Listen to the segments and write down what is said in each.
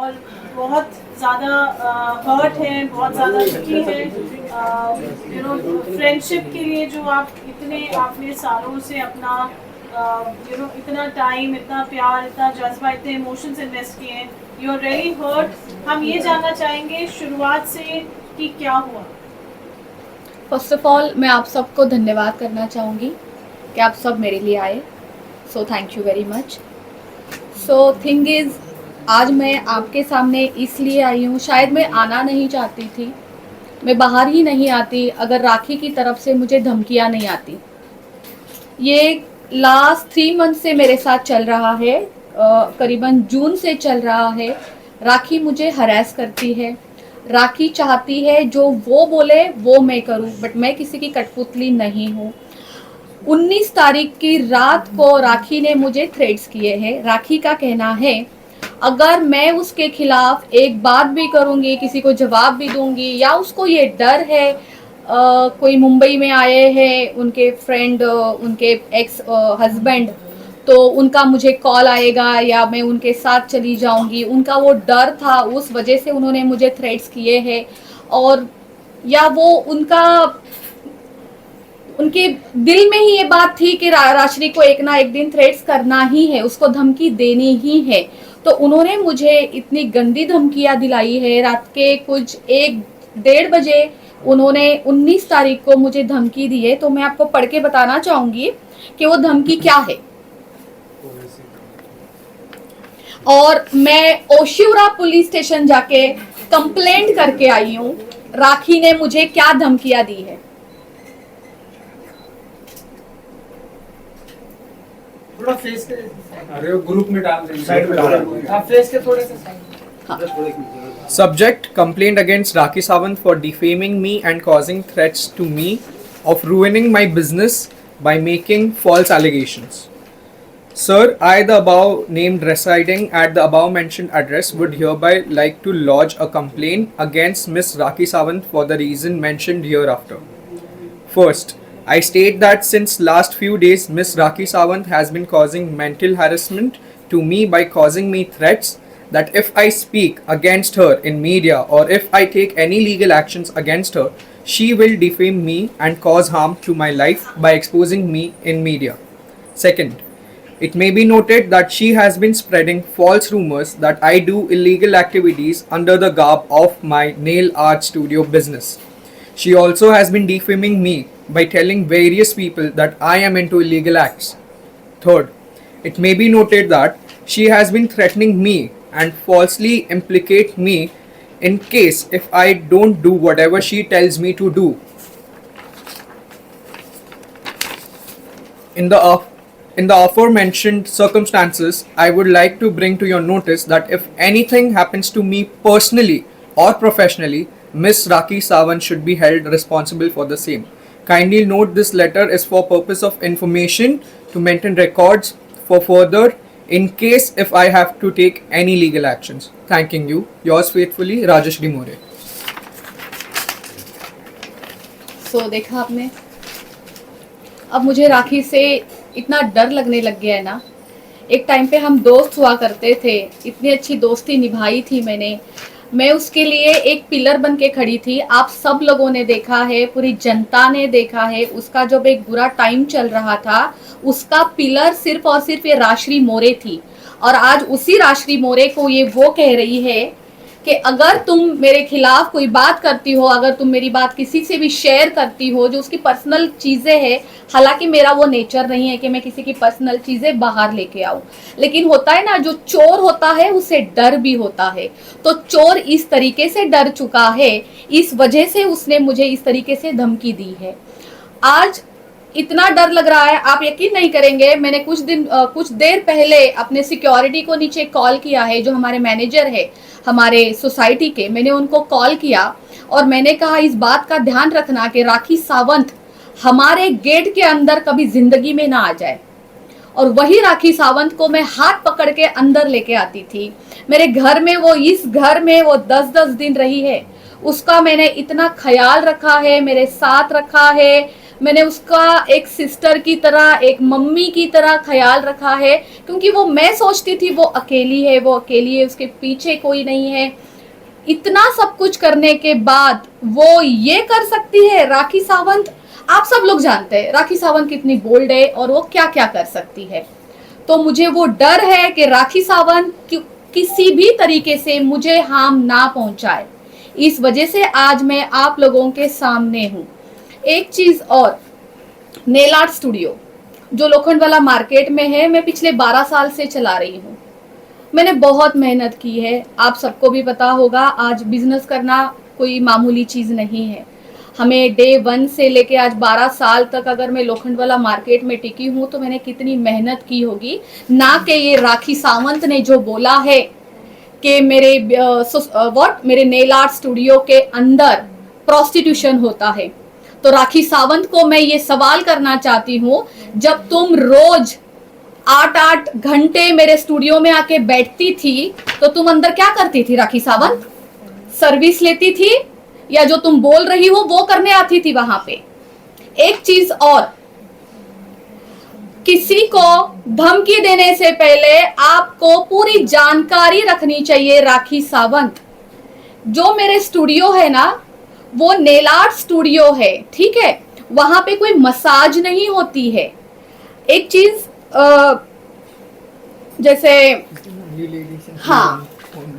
और बहुत ज़्यादा हर्ट है, बहुत ज़्यादा दुखी है। फ्रेंडशिप के लिए जो आप आपने सालों से अपना इतना टाइम, इतना प्यार, इतना जज्बा, इतने इमोशंस इन्वेस्ट किए हैं, यू आर रियली हर्ट। हम ये जानना चाहेंगे शुरुआत से कि क्या हुआ। फर्स्ट ऑफ ऑल मैं आप सबको धन्यवाद करना चाहूँगी कि आप सब मेरे लिए आए, so thank you very much. So thing is, आज मैं आपके सामने इसलिए आई हूँ, शायद मैं आना नहीं चाहती थी, मैं बाहर ही नहीं आती अगर राखी की तरफ से मुझे धमकियाँ नहीं आती। ये लास्ट 3 मंथ से मेरे साथ चल रहा है, करीबन जून से चल रहा है। राखी मुझे हरास करती है, राखी चाहती है जो वो बोले वो मैं करूं, बट मैं किसी की कठपुतली नहीं हूं। 19 तारीख की रात को राखी ने मुझे थ्रेट्स किए हैं। राखी का कहना है अगर मैं उसके खिलाफ एक बात भी करूंगी, किसी को जवाब भी दूंगी, या उसको ये डर है, कोई मुंबई में आए हैं उनके फ्रेंड, उनके एक्स हस्बैंड, तो उनका मुझे कॉल आएगा या मैं उनके साथ चली जाऊंगी, उनका वो डर था, उस वजह से उन्होंने मुझे थ्रेट्स किए हैं। और या वो उनके दिल में ही ये बात थी कि राशि को एक ना एक दिन थ्रेट्स करना ही है, उसको धमकी देनी ही है। तो उन्होंने मुझे इतनी गंदी धमकियां दिलाई है। रात के कुछ 1-1:30 बजे उन्होंने 19 तारीख को मुझे धमकी दी है। तो मैं आपको पढ़ के बताना चाहूंगी कि वो धमकी क्या है। और मैं ओशिवरा पुलिस स्टेशन जाके कंप्लेंट करके आई हूँ, राखी ने मुझे क्या धमकियां दी है। थोड़ा फेस के, अरे वो ग्रुप में डाल देंगे, साइड में आप फेस के थोड़े से side. Subject: complaint against Rakhi Sawant for defaming me and causing threats to me of ruining my business by making false allegations. Sir, I, the above named residing at the above mentioned address, would hereby like to lodge a complaint against Miss Rakhi Sawant for the reason mentioned hereafter. First, I state that since last few days, Miss Rakhi Sawant has been causing mental harassment to me by causing me threats that if I speak against her in media or if I take any legal actions against her, she will defame me and cause harm to my life by exposing me in media. Second, it may be noted that she has been spreading false rumors that I do illegal activities under the garb of my nail art studio business. She also has been defaming me by telling various people that I am into illegal acts. Third, it may be noted that she has been threatening me and falsely implicate me in case if I don't do whatever she tells me to do. In the aforementioned circumstances, I would like to bring to your notice that if anything happens to me personally or professionally, Miss Rakhi Sawant should be held responsible for the same. Kindly note this letter is for purpose of information to maintain records for further in case if I have to take any legal actions. Thanking you. Yours faithfully, Rajesh D. More. सो देखा आपने, अब मुझे राखी से इतना डर लगने लग गया है ना। एक टाइम पे हम दोस्त हुआ करते थे, इतनी अच्छी दोस्ती निभाई थी मैंने, मैं उसके लिए एक पिलर बन के खड़ी थी। आप सब लोगों ने देखा है, पूरी जनता ने देखा है, उसका जब एक बुरा टाइम चल रहा था उसका पिलर सिर्फ और सिर्फ ये राश्री मोरे थी। और आज उसी राश्री मोरे को ये वो कह रही है कि अगर तुम मेरे खिलाफ कोई बात करती हो, अगर तुम मेरी बात किसी से भी शेयर करती हो जो उसकी पर्सनल चीज़ें हैं, हालांकि मेरा वो नेचर नहीं है कि मैं किसी की पर्सनल चीज़ें बाहर लेके आऊँ, लेकिन होता है ना, जो चोर होता है उसे डर भी होता है। तो चोर इस तरीके से डर चुका है, इस वजह से उसने मुझे इस तरीके से धमकी दी है। आज इतना डर लग रहा है, आप यकीन नहीं करेंगे, मैंने कुछ देर पहले अपने सिक्योरिटी को नीचे कॉल किया है, जो हमारे मैनेजर है हमारे सोसाइटी के, मैंने उनको कॉल किया और मैंने कहा इस बात का ध्यान रखना कि राखी सावंत हमारे गेट के अंदर कभी जिंदगी में ना आ जाए। और वही राखी सावंत को मैं हाथ पकड़ के अंदर लेके आती थी मेरे घर में। वो इस घर में वो 10-10 दिन रही है, उसका मैंने इतना ख्याल रखा है, मेरे साथ रखा है, मैंने उसका एक सिस्टर की तरह, एक मम्मी की तरह ख्याल रखा है, क्योंकि वो, मैं सोचती थी वो अकेली है, वो अकेली है, उसके पीछे कोई नहीं है। इतना सब कुछ करने के बाद वो ये कर सकती है। राखी सावंत, आप सब लोग जानते हैं राखी सावंत कितनी बोल्ड है और वो क्या क्या कर सकती है। तो मुझे वो डर है कि राखी सावंत किसी भी तरीके से मुझे हार्म ना पहुंचाए। इस वजह से आज मैं आप लोगों के सामने हूँ। एक चीज और, नेल आर्ट स्टूडियो जो लोखंडवाला मार्केट में है, मैं पिछले 12 साल से चला रही हूँ। मैंने बहुत मेहनत की है, आप सबको भी पता होगा। आज बिजनेस करना कोई मामूली चीज़ नहीं है। हमें डे 1 से लेके आज 12 साल तक अगर मैं लोखंडवाला मार्केट में टिकी हूँ तो मैंने कितनी मेहनत की होगी। ना कि ये राखी सावंत ने जो बोला है कि मेरे नेल आर्ट स्टूडियो के अंदर प्रोस्टिट्यूशन होता है। तो राखी सावंत को मैं ये सवाल करना चाहती हूँ, जब तुम रोज 8-8 घंटे मेरे स्टूडियो में आके बैठती थी तो तुम अंदर क्या करती थी राखी सावंत? सर्विस लेती थी या जो तुम बोल रही हो वो करने आती थी वहां पे? एक चीज और, किसी को धमकी देने से पहले आपको पूरी जानकारी रखनी चाहिए। राखी सावंत, जो मेरे स्टूडियो है ना वो नेल आर्ट स्टूडियो है, ठीक है? वहां पे कोई मसाज नहीं होती है। एक चीज जैसे हाँ,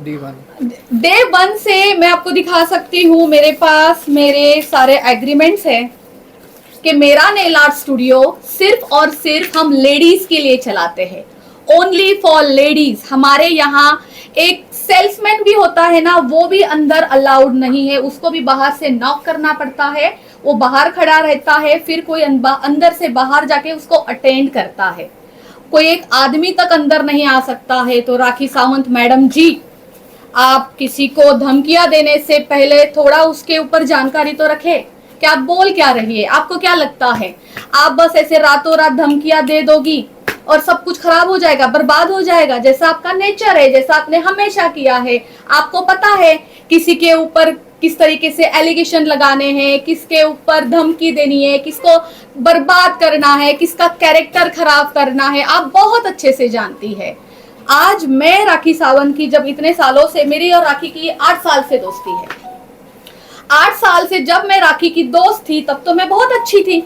डे 1 से मैं आपको दिखा सकती हूँ, मेरे पास मेरे सारे एग्रीमेंट्स हैं कि मेरा नेल आर्ट स्टूडियो सिर्फ और सिर्फ हम लेडीज के लिए चलाते हैं, ओनली फॉर लेडीज। हमारे यहाँ एक सेल्समैन भी होता है ना, वो भी अंदर अलाउड नहीं है, उसको भी बाहर से नॉक करना पड़ता है। वो बाहर खड़ा रहता है, फिर कोई अंदर से बाहर जाके उसको अटेंड करता है। कोई एक आदमी तक अंदर नहीं आ सकता है। तो राखी सावंत मैडम जी, आप किसी को धमकियां देने से पहले थोड़ा उसके ऊपर जानकारी तो रखें कि आप बोल क्या रही है। आपको क्या लगता है आप बस ऐसे रातों रात धमकियां दे दोगी और सब कुछ खराब हो जाएगा, बर्बाद हो जाएगा, जैसा आपका नेचर है, जैसा आपने हमेशा किया है? आपको पता है किसी के ऊपर किस तरीके से एलिगेशन लगाने हैं, किसके ऊपर धमकी देनी है, किसको बर्बाद करना है, किसका कैरेक्टर खराब करना है, आप बहुत अच्छे से जानती है। आज मैं राखी सावंत की, जब इतने सालों से मेरी और राखी की 8 साल से दोस्ती है, 8 साल से जब मैं राखी की दोस्त थी तब तो मैं बहुत अच्छी थी,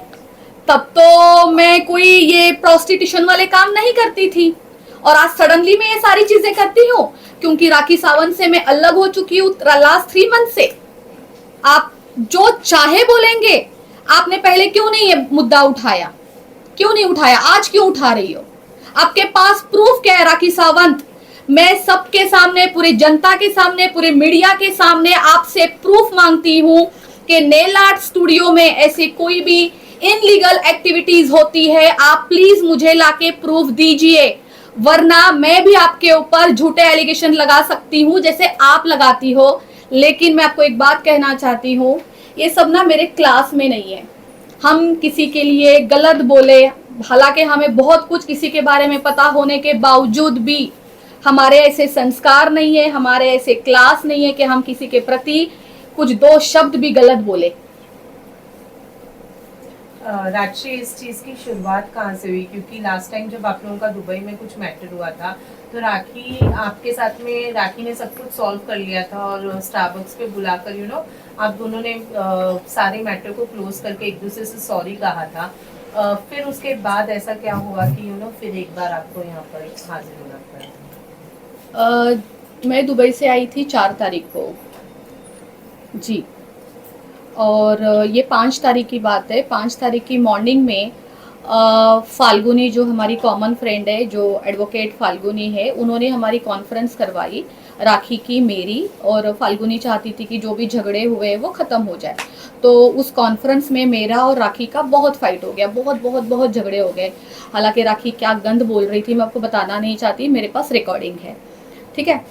तब तो मैं कोई ये प्रोस्टिट्यूशन वाले काम नहीं करती थी। और आज सडनली मैं ये सारी चीजें करती हूँ क्योंकि राखी सावंत से मैं अलग हो चुकी हूँ लास्ट 3 मंथ से। आप जो चाहे बोलेंगे, आपने पहले क्यों नहीं ये मुद्दा उठाया? क्यों नहीं उठाया? आज क्यों उठा रही हो? आपके पास प्रूफ क्या है राखी सावंत? मैं सबके सामने, पूरी जनता के सामने, पूरे मीडिया के सामने आपसे प्रूफ मांगती हूँ कि नेल आर्ट स्टूडियो में ऐसी कोई भी इनलीगल एक्टिविटीज होती है, आप प्लीज मुझे लाके प्रूफ दीजिए, वरना मैं भी आपके ऊपर झूठे एलिगेशन लगा सकती हूँ जैसे आप लगाती हो। लेकिन मैं आपको एक बात कहना चाहती हूँ, ये सब ना मेरे क्लास में नहीं है। हम किसी के लिए गलत बोले, हालांकि हमें बहुत कुछ किसी के बारे में पता होने के बावजूद भी हमारे ऐसे संस्कार नहीं है, हमारे ऐसे क्लास नहीं है कि हम किसी के प्रति कुछ 2 शब्द भी गलत बोले। राजश्री, इस चीज़ की शुरुआत कहाँ से हुई? क्योंकि लास्ट टाइम जब आप लोगों का दुबई में कुछ मैटर हुआ था तो राखी आपके साथ में, राखी ने सब कुछ सॉल्व कर लिया था और स्टारबक्स पे बुलाकर आप दोनों ने सारे मैटर को क्लोज करके एक दूसरे से सॉरी कहा था। फिर उसके बाद ऐसा क्या हुआ कि फिर एक बार आपको यहाँ पर हाजिर होना पड़ा? मैं दुबई से आई थी 4 तारीख को जी, और ये 5 तारीख की बात है। 5 तारीख की मॉर्निंग में फाल्गुनी, जो हमारी कॉमन फ्रेंड है, जो एडवोकेट फाल्गुनी है, उन्होंने हमारी कॉन्फ्रेंस करवाई राखी की, मेरी, और फाल्गुनी चाहती थी कि जो भी झगड़े हुए वो ख़त्म हो जाए। तो उस कॉन्फ्रेंस में मेरा और राखी का बहुत फाइट हो गया, बहुत बहुत बहुत झगड़े हो गए। हालांकि राखी क्या गंद बोल रही थी मैं आपको बताना नहीं चाहती, मेरे पास रिकॉर्डिंग है, ठीक है।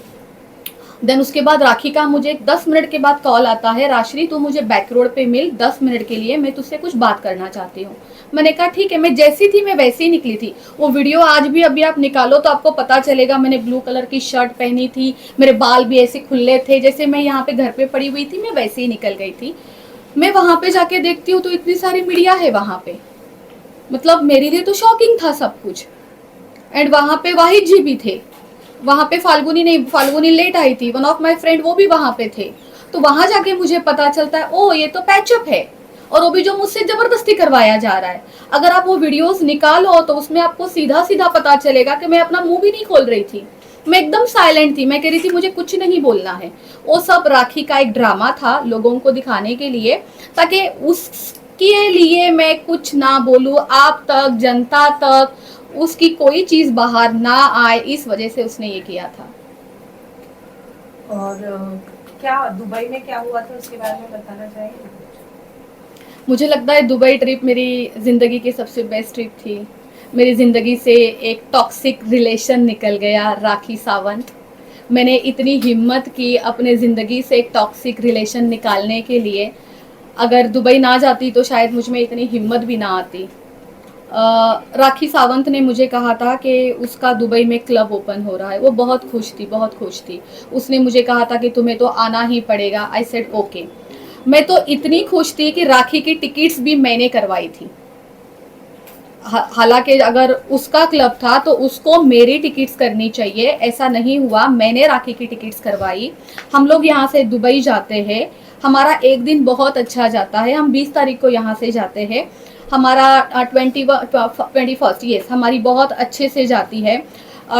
देन उसके बाद राखी का मुझे 10 मिनट के बाद कॉल आता है, राजश्री तू मुझे बैक रोड पे मिल 10 मिनट के लिए, मैं तुझसे कुछ बात करना चाहती हूँ। मैंने कहा ठीक है। मैं जैसी थी मैं वैसे ही निकली थी। वो वीडियो आज भी अभी आप निकालो तो आपको पता चलेगा, मैंने ब्लू कलर की शर्ट पहनी थी, मेरे बाल भी ऐसे खुले थे, जैसे मैं यहाँ पे घर पे पड़ी हुई थी मैं वैसे ही निकल गई थी। मैं वहाँ पे जाके देखती हूँ तो इतनी सारी मीडिया है वहाँ पे, मतलब मेरे लिए तो शॉकिंग था सब कुछ। एंड वहाँ पे वाहिद जी भी थे, वहाँ पे फाल्गुनी लेट आई थी, वन ऑफ माय फ्रेंड वो भी वहाँ पे थे। तो वहाँ जाके मुझे पता चलता है ओ ये तो पैचअप है, और वो भी जो मुझसे जबरदस्ती करवाया जा रहा है। अगर आप वो वीडियोस निकालो तो उसमें आपको सीधा सीधा पता चलेगा कि मैं अपना मुंह भी नहीं खोल रही थी, मैं एकदम साइलेंट थी, मैं कह रही थी मुझे कुछ नहीं बोलना है। वो सब राखी का एक ड्रामा था लोगों को दिखाने के लिए, ताकि उसके लिए मैं कुछ ना बोलूं, आप तक, जनता तक उसकी कोई चीज बाहर ना आए, इस वजह से उसने ये किया था। और क्या दुबई में क्या हुआ था उसके बारे में बताना चाहेंगे? मुझे लगता है दुबई ट्रिप मेरी ज़िंदगी की सबसे बेस्ट ट्रिप थी। मेरी ज़िंदगी से एक टॉक्सिक रिलेशन निकल गया, राखी सावंत। मैंने इतनी हिम्मत की अपने ज़िंदगी से एक टॉक्सिक रिलेशन निकालने के लिए, अगर दुबई ना जाती तो शायद मुझ में इतनी हिम्मत भी ना आती। राखी सावंत ने मुझे कहा था कि उसका दुबई में क्लब ओपन हो रहा है, वो बहुत खुश थी, बहुत खुश थी। उसने मुझे कहा था कि तुम्हें तो आना ही पड़ेगा। I said okay. मैं तो इतनी खुश थी कि राखी की टिकट्स भी मैंने करवाई थी। हालांकि अगर उसका क्लब था तो उसको मेरी टिकट्स करनी चाहिए, ऐसा नहीं हुआ, मैंने राखी की टिकट्स करवाई। हम लोग यहाँ से दुबई जाते हैं, हमारा एक दिन बहुत अच्छा जाता है। हम 20 तारीख को यहाँ से जाते हैं, हमारा 21st यस हमारी बहुत अच्छे से जाती है।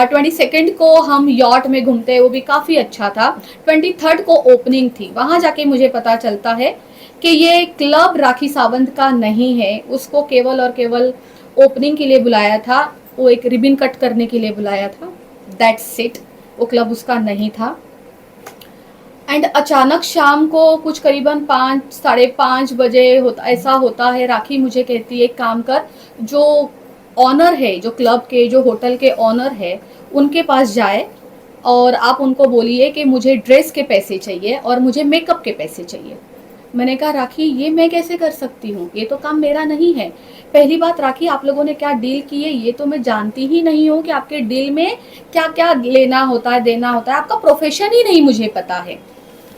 22nd को हम यॉट में घूमते हैं, वो भी काफ़ी अच्छा था। 23rd को ओपनिंग थी, वहाँ जाके मुझे पता चलता है कि ये क्लब राखी सावंत का नहीं है, उसको केवल और केवल ओपनिंग के लिए बुलाया था, वो एक रिबन कट करने के लिए बुलाया था, दैट्स इट। वो क्लब उसका नहीं था। एंड अचानक शाम को कुछ करीबन 5-5:30 बजे ऐसा होता है, राखी मुझे कहती है एक काम कर, जो ऑनर है, जो क्लब के, जो होटल के ऑनर है, उनके पास जाए और आप उनको बोलिए कि मुझे ड्रेस के पैसे चाहिए और मुझे मेकअप के पैसे चाहिए। मैंने कहा राखी ये मैं कैसे कर सकती हूँ, ये तो काम मेरा नहीं है। पहली बात राखी, आप लोगों ने क्या डील की है ये तो मैं जानती ही नहीं हूँ कि आपके डील में क्या क्या लेना होता है, देना होता है, आपका प्रोफेशन ही नहीं मुझे पता है।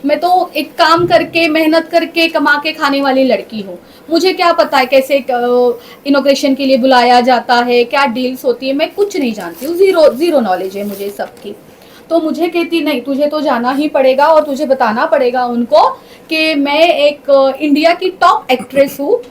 मैं तो एक काम करके, मेहनत करके, कमा के खाने वाली लड़की हूँ, मुझे क्या पता है कैसे इनॉग्रेशन के लिए बुलाया जाता है, क्या डील्स होती है, मैं कुछ नहीं जानती हूँ, ज़ीरो नॉलेज है मुझे सबकी। तो मुझे कहती नहीं, तुझे तो जाना ही पड़ेगा और तुझे बताना पड़ेगा उनको कि मैं एक इंडिया की टॉप एक्ट्रेस हूँ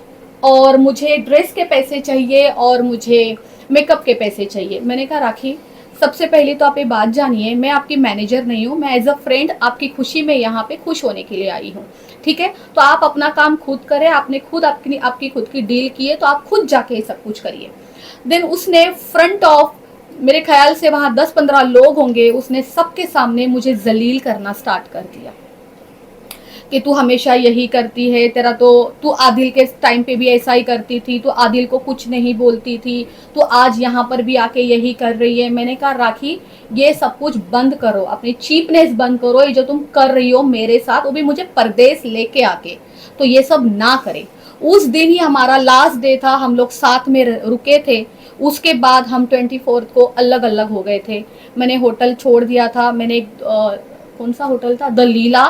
और मुझे ड्रेस के पैसे चाहिए और मुझे मेकअप के पैसे चाहिए। मैंने कहा राखी, सबसे पहले तो आप ये बात जानिए, मैं आपकी मैनेजर नहीं हूँ, मैं एज अ फ्रेंड आपकी खुशी में यहाँ पे खुश होने के लिए आई हूँ, ठीक है? तो आप अपना काम खुद करें, आपने खुद आपकी खुद की डील की है तो आप खुद जाके सब कुछ करिए। देन उसने फ्रंट ऑफ, मेरे ख्याल से वहाँ 10-15 लोग होंगे, उसने सबके सामने मुझे जलील करना स्टार्ट कर दिया कि तू हमेशा यही करती है, तेरा तो, तू आदिल के टाइम पे भी ऐसा ही करती थी, तू आदिल को कुछ नहीं बोलती थी, तो आज यहाँ पर भी आके यही कर रही है। मैंने कहा राखी ये सब कुछ बंद करो, अपनी चीपनेस बंद करो, ये जो तुम कर रही हो मेरे साथ, वो भी मुझे परदेश लेके आके, तो ये सब ना करे। उस दिन ही हमारा लास्ट डे था, हम लोग साथ में रुके थे, उसके बाद हम 24 को अलग अलग हो गए थे। मैंने होटल छोड़ दिया था, मैंने कौन सा होटल था, द लीला,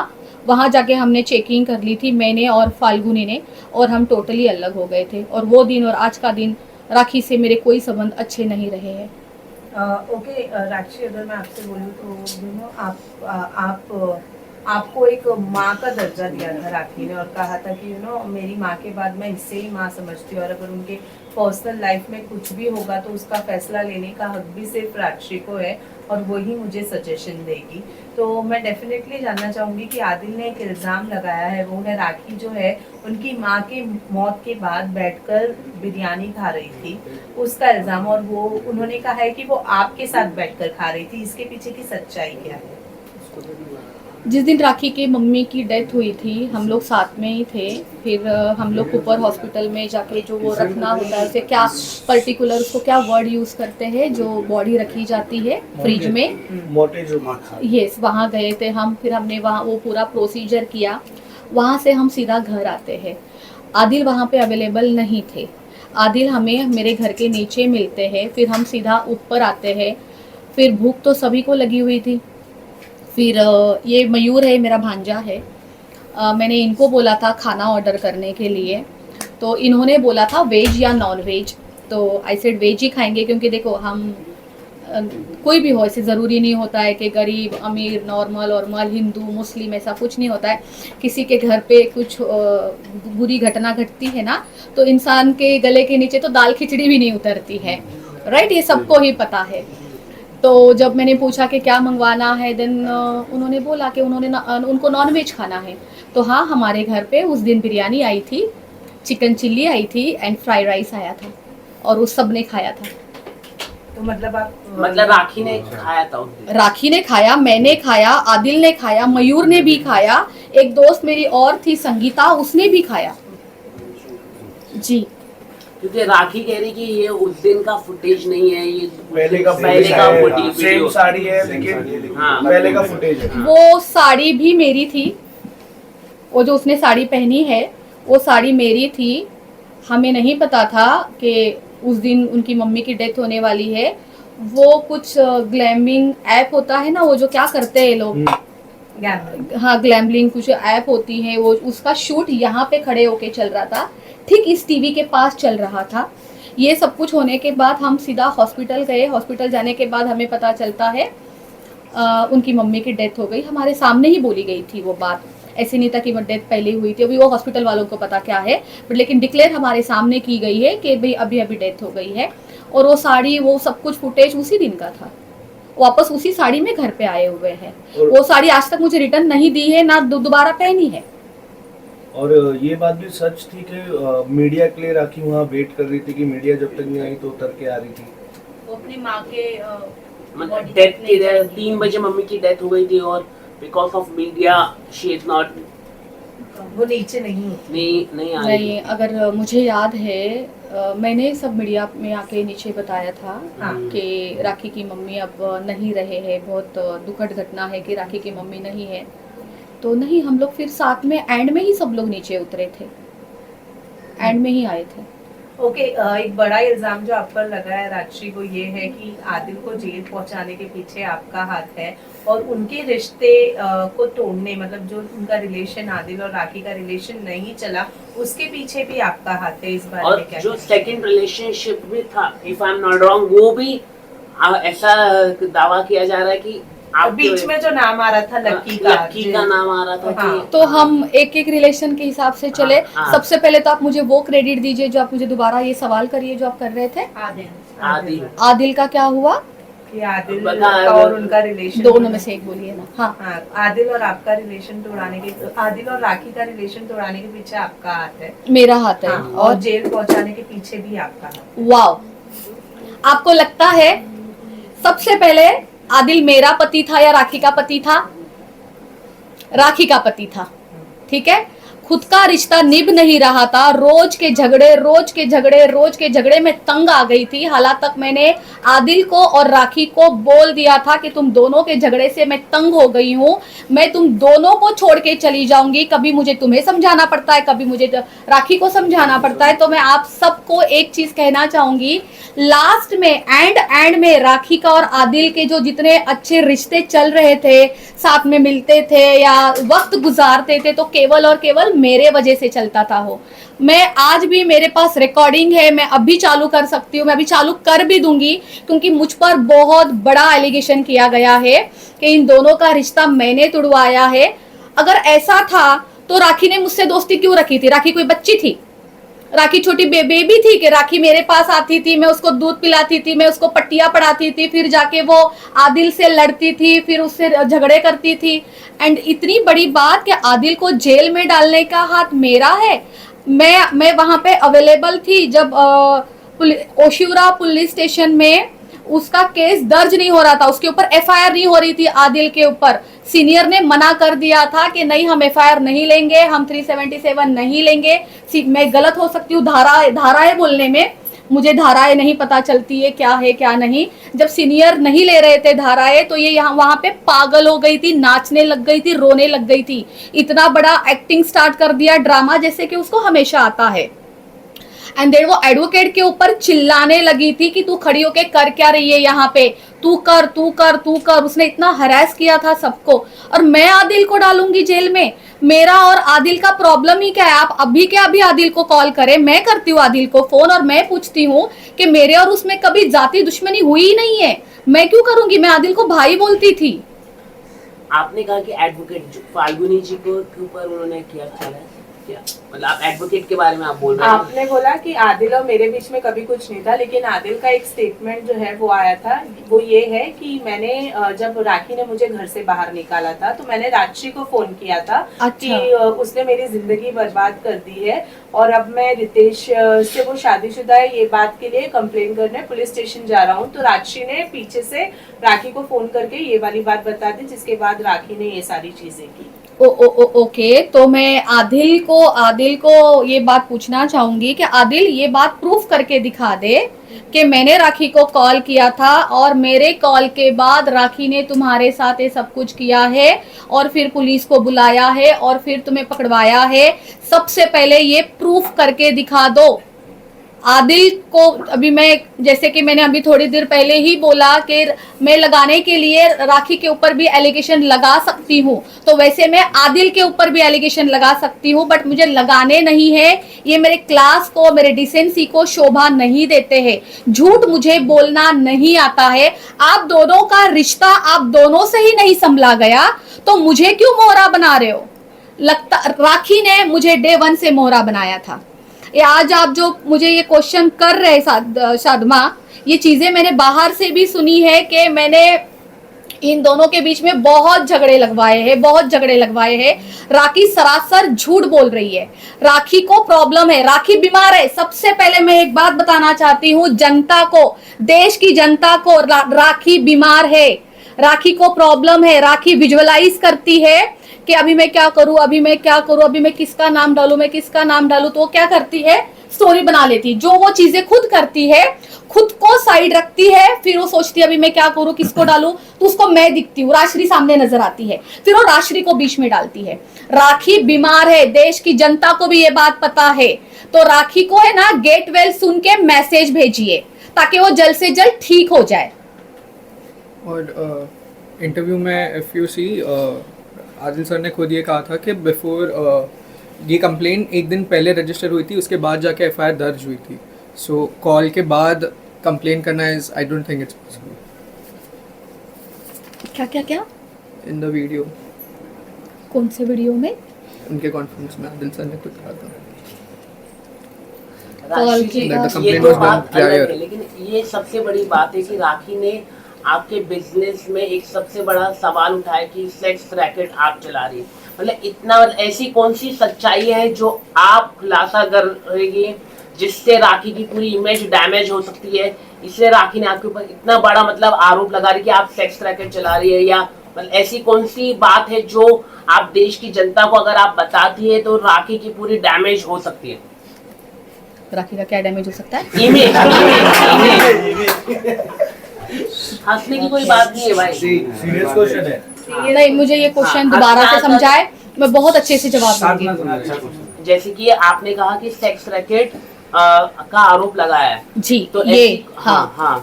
वहाँ जाके हमने चेकिंग कर ली थी, मैंने और फाल्गुनी ने, और हम टोटली अलग हो गए थे। और वो दिन और आज का दिन राखी से मेरे कोई संबंध अच्छे नहीं रहे हैं। ओके राक्षी, अगर मैं आपसे बोलूँ तो आपको एक माँ का दर्जा दिया था राखी ने और कहा था कि मेरी माँ के बाद मैं इससे ही माँ समझती हूँ और अगर उनके पर्सनल लाइफ में कुछ भी होगा तो उसका फैसला लेने का हक भी सिर्फ राक्षी को है और वही मुझे सजेशन देगी। तो मैं डेफिनेटली जानना चाहूँगी कि आदिल ने एक इल्ज़ाम लगाया है, वो है राखी जो है उनकी माँ की मौत के बाद बैठकर बिरयानी खा रही थी, उसका इल्ज़ाम, और वो उन्होंने कहा है कि वो आपके साथ बैठकर खा रही थी, इसके पीछे की सच्चाई क्या है? जिस दिन राखी के मम्मी की डेथ हुई थी हम लोग साथ में ही थे, फिर हम लोग ऊपर हॉस्पिटल में जाके जो वो रखना होता है, उसे क्या पर्टिकुलर, उसको क्या वर्ड यूज़ करते हैं, जो बॉडी रखी जाती है फ्रिज में, मोटे जो यस, वहाँ गए थे हम, फिर हमने वहाँ वो पूरा प्रोसीजर किया। वहाँ से हम सीधा घर आते हैं, आदिल वहाँ पे अवेलेबल नहीं थे, आदिल हमें मेरे घर के नीचे मिलते हैं, फिर हम सीधा ऊपर आते हैं। फिर भूख तो सभी को लगी हुई थी, फिर ये मयूर है, मेरा भांजा है, मैंने इनको बोला था खाना ऑर्डर करने के लिए, तो इन्होंने बोला था वेज या नॉन वेज। तो आई सेड वेज ही खाएंगे, क्योंकि देखो हम कोई भी हो, ऐसे ज़रूरी नहीं होता है कि गरीब अमीर नॉर्मल और हिंदू मुस्लिम, ऐसा कुछ नहीं होता है। किसी के घर पे कुछ बुरी घटना घटती है ना, तो इंसान के गले के नीचे तो दाल खिचड़ी भी नहीं उतरती है, राइट, ये सबको ही पता है। तो जब मैंने पूछा कि क्या मंगवाना है, देन उन्होंने बोला कि उनको नॉन वेज खाना है। तो हाँ, हमारे घर पे उस दिन बिरयानी आई थी, चिकन चिल्ली आई थी एंड फ्राइड राइस आया था, और उस सब ने खाया था। तो मतलब आप मतलब राखी ने खाया था उस दिन? राखी ने खाया, मैंने खाया, आदिल ने खाया, मयूर ने भी खाया, एक दोस्त मेरी और थी संगीता, उसने भी खाया जी। क्योंकि राखी कह रही कि ये उस दिन का फुटेज नहीं है, ये पहले का फुटेज सेम साड़ी है, लेकिन हाँ। पहले का फुटेज है। वो साड़ी भी मेरी थी, वो जो उसने साड़ी पहनी है वो साड़ी मेरी थी। हमें नहीं पता था कि उस दिन उनकी मम्मी की डेथ होने वाली है। वो कुछ ग्लैमिंग ऐप होता है ना, वो जो क्या करते हैं लोग, हाँ ग्लैम्बलिंग कुछ ऐप होती है, वो उसका शूट यहाँ पे खड़े होके चल रहा था, ठीक इस टीवी के पास चल रहा था। ये सब कुछ होने के बाद हम सीधा हॉस्पिटल गए। हॉस्पिटल जाने के बाद हमें पता चलता है उनकी मम्मी की डेथ हो गई। हमारे सामने ही बोली गई थी वो बात, ऐसे नहीं था कि वो डेथ पहले हुई थी, अभी वो हॉस्पिटल वालों को पता क्या है, बट लेकिन डिक्लेयर हमारे सामने की गई है कि भाई अभी अभी डेथ हो गई है। और वो साड़ी, वो सब कुछ फुटेज उसी दिन का था, वापस उसी साड़ी में घर पे आए हुए हैं। वो साड़ी आज तक मुझे रिटर्न नहीं दी है, ना दोबारा पहनी है। और ये बात भी सच थी कि मीडिया के लिए राखी वहाँ वेट कर रही थी कि मीडिया जब तक नहीं आई तो उतर के आ रही थी। वो अपनी माँ के मतलब डेथ की 3 बजे मम्मी की डेथ हो गई थी, और because of media she is not, वो नीचे नहीं नहीं आ रही। नहीं, अगर मुझे याद है मैंने सब मीडिया में आके नीचे बताया था हाँ। कि राखी की मम्मी अब नहीं रहे हैं, बहुत दुखद घटना है कि राखी की मम्मी नहीं है। तो नहीं, हम लोग फिर साथ में एंड में ही सब लोग नीचे उतरे थे, एंड में ही आए थे। ओके, एक बड़ा इल्जाम जो आप पर लगा है राजश्री को ये है कि आदिल को जेल पहुंचाने के पीछे आपका हाथ है, और उनके रिश्ते को तोड़ने, मतलब जो उनका रिलेशन आदिल और राखी का रिलेशन नहीं चला, उसके पीछे भी आपका हाथ है। इस बारे में क्या? और जो सेकंड रिलेशनशिप भी था, if I am not wrong, वो भी ऐसा दावा किया जा रहा है कि बीच में जो नाम आ रहा था लक्की का नाम आ रहा था कि तो हम एक एक रिलेशन के हिसाब से चले। हाँ। सबसे पहले तो आप मुझे वो क्रेडिट दीजिए जो आप मुझे दोबारा ये सवाल करिए जो आप कर रहे थे। आदिल का क्या हुआ? कि आदिल और उनका रिलेशन, दोनों में से एक बोलिए ना। हाँ, आदिल और आपका रिलेशन तोड़ाने के, आदिल और राखी का रिलेशन तोड़ाने के पीछे आपका हाथ है। मेरा हाथ है। हाँ, और जेल पहुंचाने के पीछे भी आपका हाथ है। वाओ, आपको लगता है सबसे पहले आदिल मेरा पति था या राखी का पति था? राखी का पति था, ठीक है। खुद का रिश्ता निभ नहीं रहा था, रोज के झगड़े में तंग आ गई थी। हालांकि तक मैंने आदिल को और राखी को बोल दिया था कि तुम दोनों के झगड़े से मैं तंग हो गई हूँ, मैं तुम दोनों को छोड़ के चली जाऊंगी। कभी मुझे तुम्हें समझाना पड़ता है, कभी मुझे राखी को समझाना पड़ता है। तो मैं आप सबको एक चीज कहना चाहूंगी, लास्ट में एंड में राखी का और आदिल के जो जितने अच्छे रिश्ते चल रहे थे, साथ में मिलते थे या वक्त गुजारते थे, तो केवल और केवल मेरे वजह से चलता था। हो, मैं आज भी, मेरे पास रिकॉर्डिंग है, मैं अभी चालू कर सकती हूँ, मैं अभी चालू कर भी दूंगी, क्योंकि मुझ पर बहुत बड़ा एलिगेशन किया गया है कि इन दोनों का रिश्ता मैंने तुड़वाया है। अगर ऐसा था तो राखी ने मुझसे दोस्ती क्यों रखी थी? राखी कोई बच्ची थी? राखी छोटी बेबी थी कि राखी मेरे पास आती थी, मैं उसको दूध पिलाती थी, मैं उसको पट्टियां पढ़ाती थी, फिर जाके वो आदिल से लड़ती थी, फिर उससे झगड़े करती थी। एंड इतनी बड़ी बात कि आदिल को जेल में डालने का हाथ मेरा है। मैं वहां पे अवेलेबल थी जब ओशिवरा पुलिस स्टेशन में उसका केस दर्ज नहीं हो रहा था, उसके ऊपर एफआईआर नहीं हो रही थी आदिल के ऊपर। सीनियर ने मना कर दिया था कि नहीं, हम एफआईआर नहीं लेंगे, हम 377 नहीं लेंगे। मैं गलत हो सकती हूँ धाराएं बोलने में, मुझे धाराएं नहीं पता चलती है क्या नहीं। जब सीनियर नहीं ले रहे थे धाराएं, तो ये यहाँ वहां पे पागल हो गई थी, नाचने लग गई थी, रोने लग गई थी, इतना बड़ा एक्टिंग स्टार्ट कर दिया, ड्रामा जैसे कि उसको हमेशा आता है। एंड देन वो एडवोकेट के ऊपर चिल्लाने लगी थी कि तू खड़ी होके कर क्या रही है यहाँ पे, तू कर। उसने इतना हरास किया था सबको, और मैं आदिल को डालूंगी जेल में? मेरा और आदिल का प्रॉब्लम ही क्या है? आप अभी के अभी आदिल को कॉल करें, मैं करती हूँ आदिल को फोन और मैं पूछती हूँ कि मेरे और उसमें कभी जाति दुश्मनी हुई ही नहीं है, मैं क्यों करूंगी? मैं आदिल को भाई बोलती थी। आपने कहा कि एडवोकेट फाल्गुनी जी को के ऊपर उन्होंने किया था क्या, मतलब आप एडवोकेट के बारे में आप बोल रहे हैं? आपने बोला कि आदिल और मेरे बीच में कभी कुछ नहीं था, लेकिन आदिल का एक स्टेटमेंट जो है वो आया था, वो ये है कि मैंने जब राखी ने मुझे घर से बाहर निकाला था तो मैंने राजश्री को फोन किया था कि उसने मेरी जिंदगी बर्बाद कर दी है और अब मैं रितेश से, वो शादीशुदा है, ये बात के लिए कंप्लेन करने पुलिस स्टेशन जा रहा हूँ। तो राजश्री ने पीछे से राखी को फोन करके ये वाली बात बता दी, जिसके बाद राखी ने ये सारी चीजें की। ओके, तो मैं आदिल को ये बात पूछना चाहूंगी कि आदिल ये बात प्रूफ करके दिखा दे कि मैंने राखी को कॉल किया था और मेरे कॉल के बाद राखी ने तुम्हारे साथ ये सब कुछ किया है और फिर पुलिस को बुलाया है और फिर तुम्हें पकड़वाया है। सबसे पहले ये प्रूफ करके दिखा दो। आदिल को अभी मैं, जैसे कि मैंने अभी थोड़ी देर पहले ही बोला कि मैं लगाने के लिए राखी के ऊपर भी एलिगेशन लगा सकती हूँ, तो वैसे मैं आदिल के ऊपर भी एलिगेशन लगा सकती हूँ, बट मुझे लगाने नहीं है। ये मेरे क्लास को, मेरे डिसेंसी को शोभा नहीं देते हैं। झूठ मुझे बोलना नहीं आता है। आप दोनों का रिश्ता आप दोनों से ही नहीं संभला गया तो मुझे क्यों मोहरा बना रहे हो? लगता राखी ने मुझे डे 1 से मोहरा बनाया था। ये आज आप जो मुझे ये क्वेश्चन कर रहे शादमा, ये चीजें मैंने बाहर से भी सुनी है कि मैंने इन दोनों के बीच में बहुत झगड़े लगवाए हैं। राखी सरासर झूठ बोल रही है। राखी को प्रॉब्लम है, राखी बीमार है। सबसे पहले मैं एक बात बताना चाहती हूँ जनता को, देश की जनता को, राखी बीमार है, राखी को प्रॉब्लम है। राखी विजुअलाइज करती है कि अभी मैं क्या करूं, अभी मैं किसका नाम डालूं, तो वो क्या करती है, स्टोरी बना लेती है। जो वो चीजें खुद करती है, खुद को साइड रखती है, फिर वो सोचती है अभी मैं क्या करूं, किसको डालूं, तो उसको मैं दिखती हूँ, राजश्री सामने नजर आती है, फिर वो राजश्री को बीच में डालती है। राखी बीमार है, देश की जनता को भी ये बात पता है। तो राखी को है ना, गेट वेल सुन के मैसेज भेजिए ताकि वो जल्द से जल्द ठीक हो जाए। और इंटरव्यू में if you see, Adil sir ने खुद ये कहा था कि बिफोर ये कंप्लेन एक दिन पहले रजिस्टर हुई थी, उसके बाद जाके एफआईआर दर्ज हुई थी। सो कॉल के बाद कंप्लेन करना is, I don't think it's possible. क्या इन द वीडियो, कौन से वीडियो में? उनके कॉन्फ्रेंस में आदिल सर ने कुछ कहा था। राखी जी, ये तो बात अलग है, लेकिन ये सबसे बड़ी बात है कि राखी ने आपके बिजनेस में एक सबसे बड़ा सवाल उठाया कि सेक्स रैकेट आप चला रही है। मतलब इतना, ऐसी कौन सी सच्चाई है जो आप खुलासा कर रही है जिससे राखी की पूरी इमेज डैमेज हो सकती है? इसलिए राखी ने आपके ऊपर इतना बड़ा मतलब आरोप लगा रही है कि आप सेक्स रैकेट चला रही है, या मतलब ऐसी कौन सी बात है जो आप देश की जनता को अगर आप बताती है तो राखी की पूरी डैमेज हो सकती है? राखी का क्या डैमेज हो सकता है? इमेज। हंसने की कोई बात नहीं है भाई, सीरियस क्वेश्चन है। नहीं, मुझे ये क्वेश्चन दोबारा से समझाए, मैं बहुत अच्छे से जवाब दूंगी। जैसे कि आपने कहा कि सेक्स रैकेट का आरोप लगाया है जी, तो ये हाँ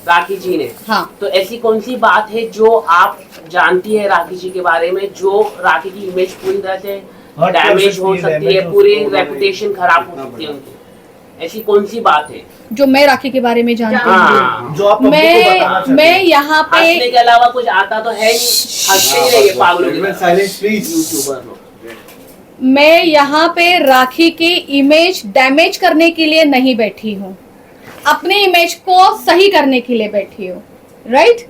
राखी जी ने, हाँ, तो ऐसी कौन सी बात है जो आप जानती है राखी जी के बारे में जो राखी की इमेज पूरी तरह से डैमेज हो सकती है, पूरी रेपुटेशन खराब हो सकती है उनकी? ऐसी कौन सी बात है जो मैं राखी के बारे में जानती हूँ? हाँ, जो आप मैं यहाँ पे हंसने के अलावा कुछ आता तो है नहीं, हंसते ही रहिए पागलों की तरह। Silence please. यूट्यूबर लोग, मैं यहाँ पे राखी की इमेज डैमेज करने के लिए नहीं बैठी हूँ, अपने इमेज को सही करने के लिए बैठी हूँ, राइट?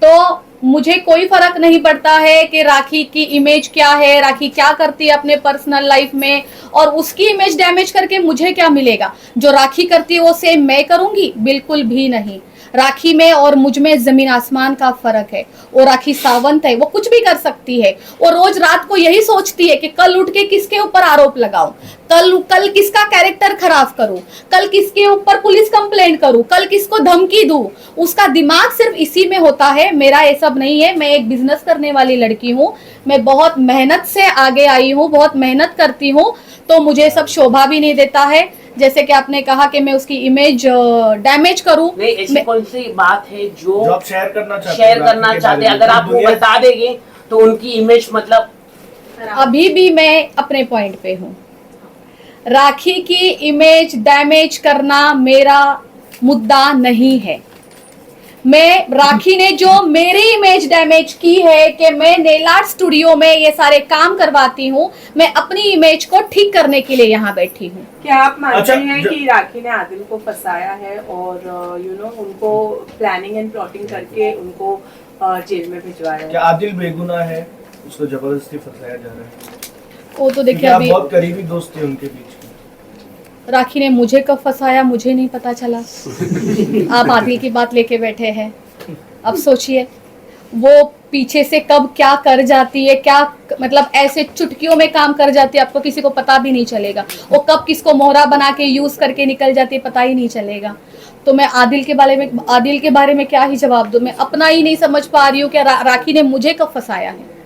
तो मुझे कोई फर्क नहीं पड़ता है कि राखी की इमेज क्या है, राखी क्या करती है अपने पर्सनल लाइफ में, और उसकी इमेज डैमेज करके मुझे क्या मिलेगा? जो राखी करती है वो सेम मैं करूंगी? बिल्कुल भी नहीं। राखी में और मुझ में जमीन आसमान का फर्क है। वो राखी सावंत है, वो कुछ भी कर सकती है। वो रोज रात को यही सोचती है कि कल उठ के किसके ऊपर आरोप लगाऊं, कल किसका कैरेक्टर खराब करूं, कल किसके ऊपर पुलिस कंप्लेंट करूं, कल किसको धमकी दूं। उसका दिमाग सिर्फ इसी में होता है। मेरा ये सब नहीं है। मैं एक बिजनेस करने वाली लड़की हूँ, मैं बहुत मेहनत से आगे आई हूँ, बहुत मेहनत करती हूँ, तो मुझे सब शोभा भी नहीं देता है। जैसे कि आपने कहा कि मैं उसकी इमेज डैमेज करूं। नहीं, ऐसी कौन सी बात है जो आप शेयर करना चाहते हैं? अगर आप वो बता देंगे तो उनकी इमेज मतलब अभी भी मैं अपने पॉइंट पे हूँ। राखी की इमेज डैमेज करना मेरा मुद्दा नहीं है। मैं राखी ने जो मेरी इमेज डैमेज की है कि मैं नेल आर्ट स्टूडियो में ये सारे काम करवाती हूँ, मैं अपनी इमेज को ठीक करने के लिए यहाँ बैठी हूँ। क्या आप मानते अच्छा, हैं कि राखी ने आदिल को फंसाया है और उनको प्लानिंग एंड प्लॉटिंग करके उनको जेल में भिजवाया है? क्या आदिल बेगुनाह है, उसको जबरदस्ती फंसाया जा रहा है? वो तो देखिए क्योंकि आप अभी बहुत करीबी दोस्त थे उनके बीच में। राखी ने मुझे कब फंसाया मुझे नहीं पता चला। आप आदिल की बात लेके बैठे हैं। अब सोचिए वो पीछे से कब क्या कर जाती है, क्या मतलब ऐसे चुटकियों में काम कर जाती है, आपको किसी को पता भी नहीं चलेगा। वो कब किसको मोहरा बना के यूज करके निकल जाती है पता ही नहीं चलेगा। तो मैं आदिल के बारे में क्या ही जवाब दूं। मैं अपना ही नहीं समझ पा रही हूँ कि राखी ने मुझे कब फंसाया है।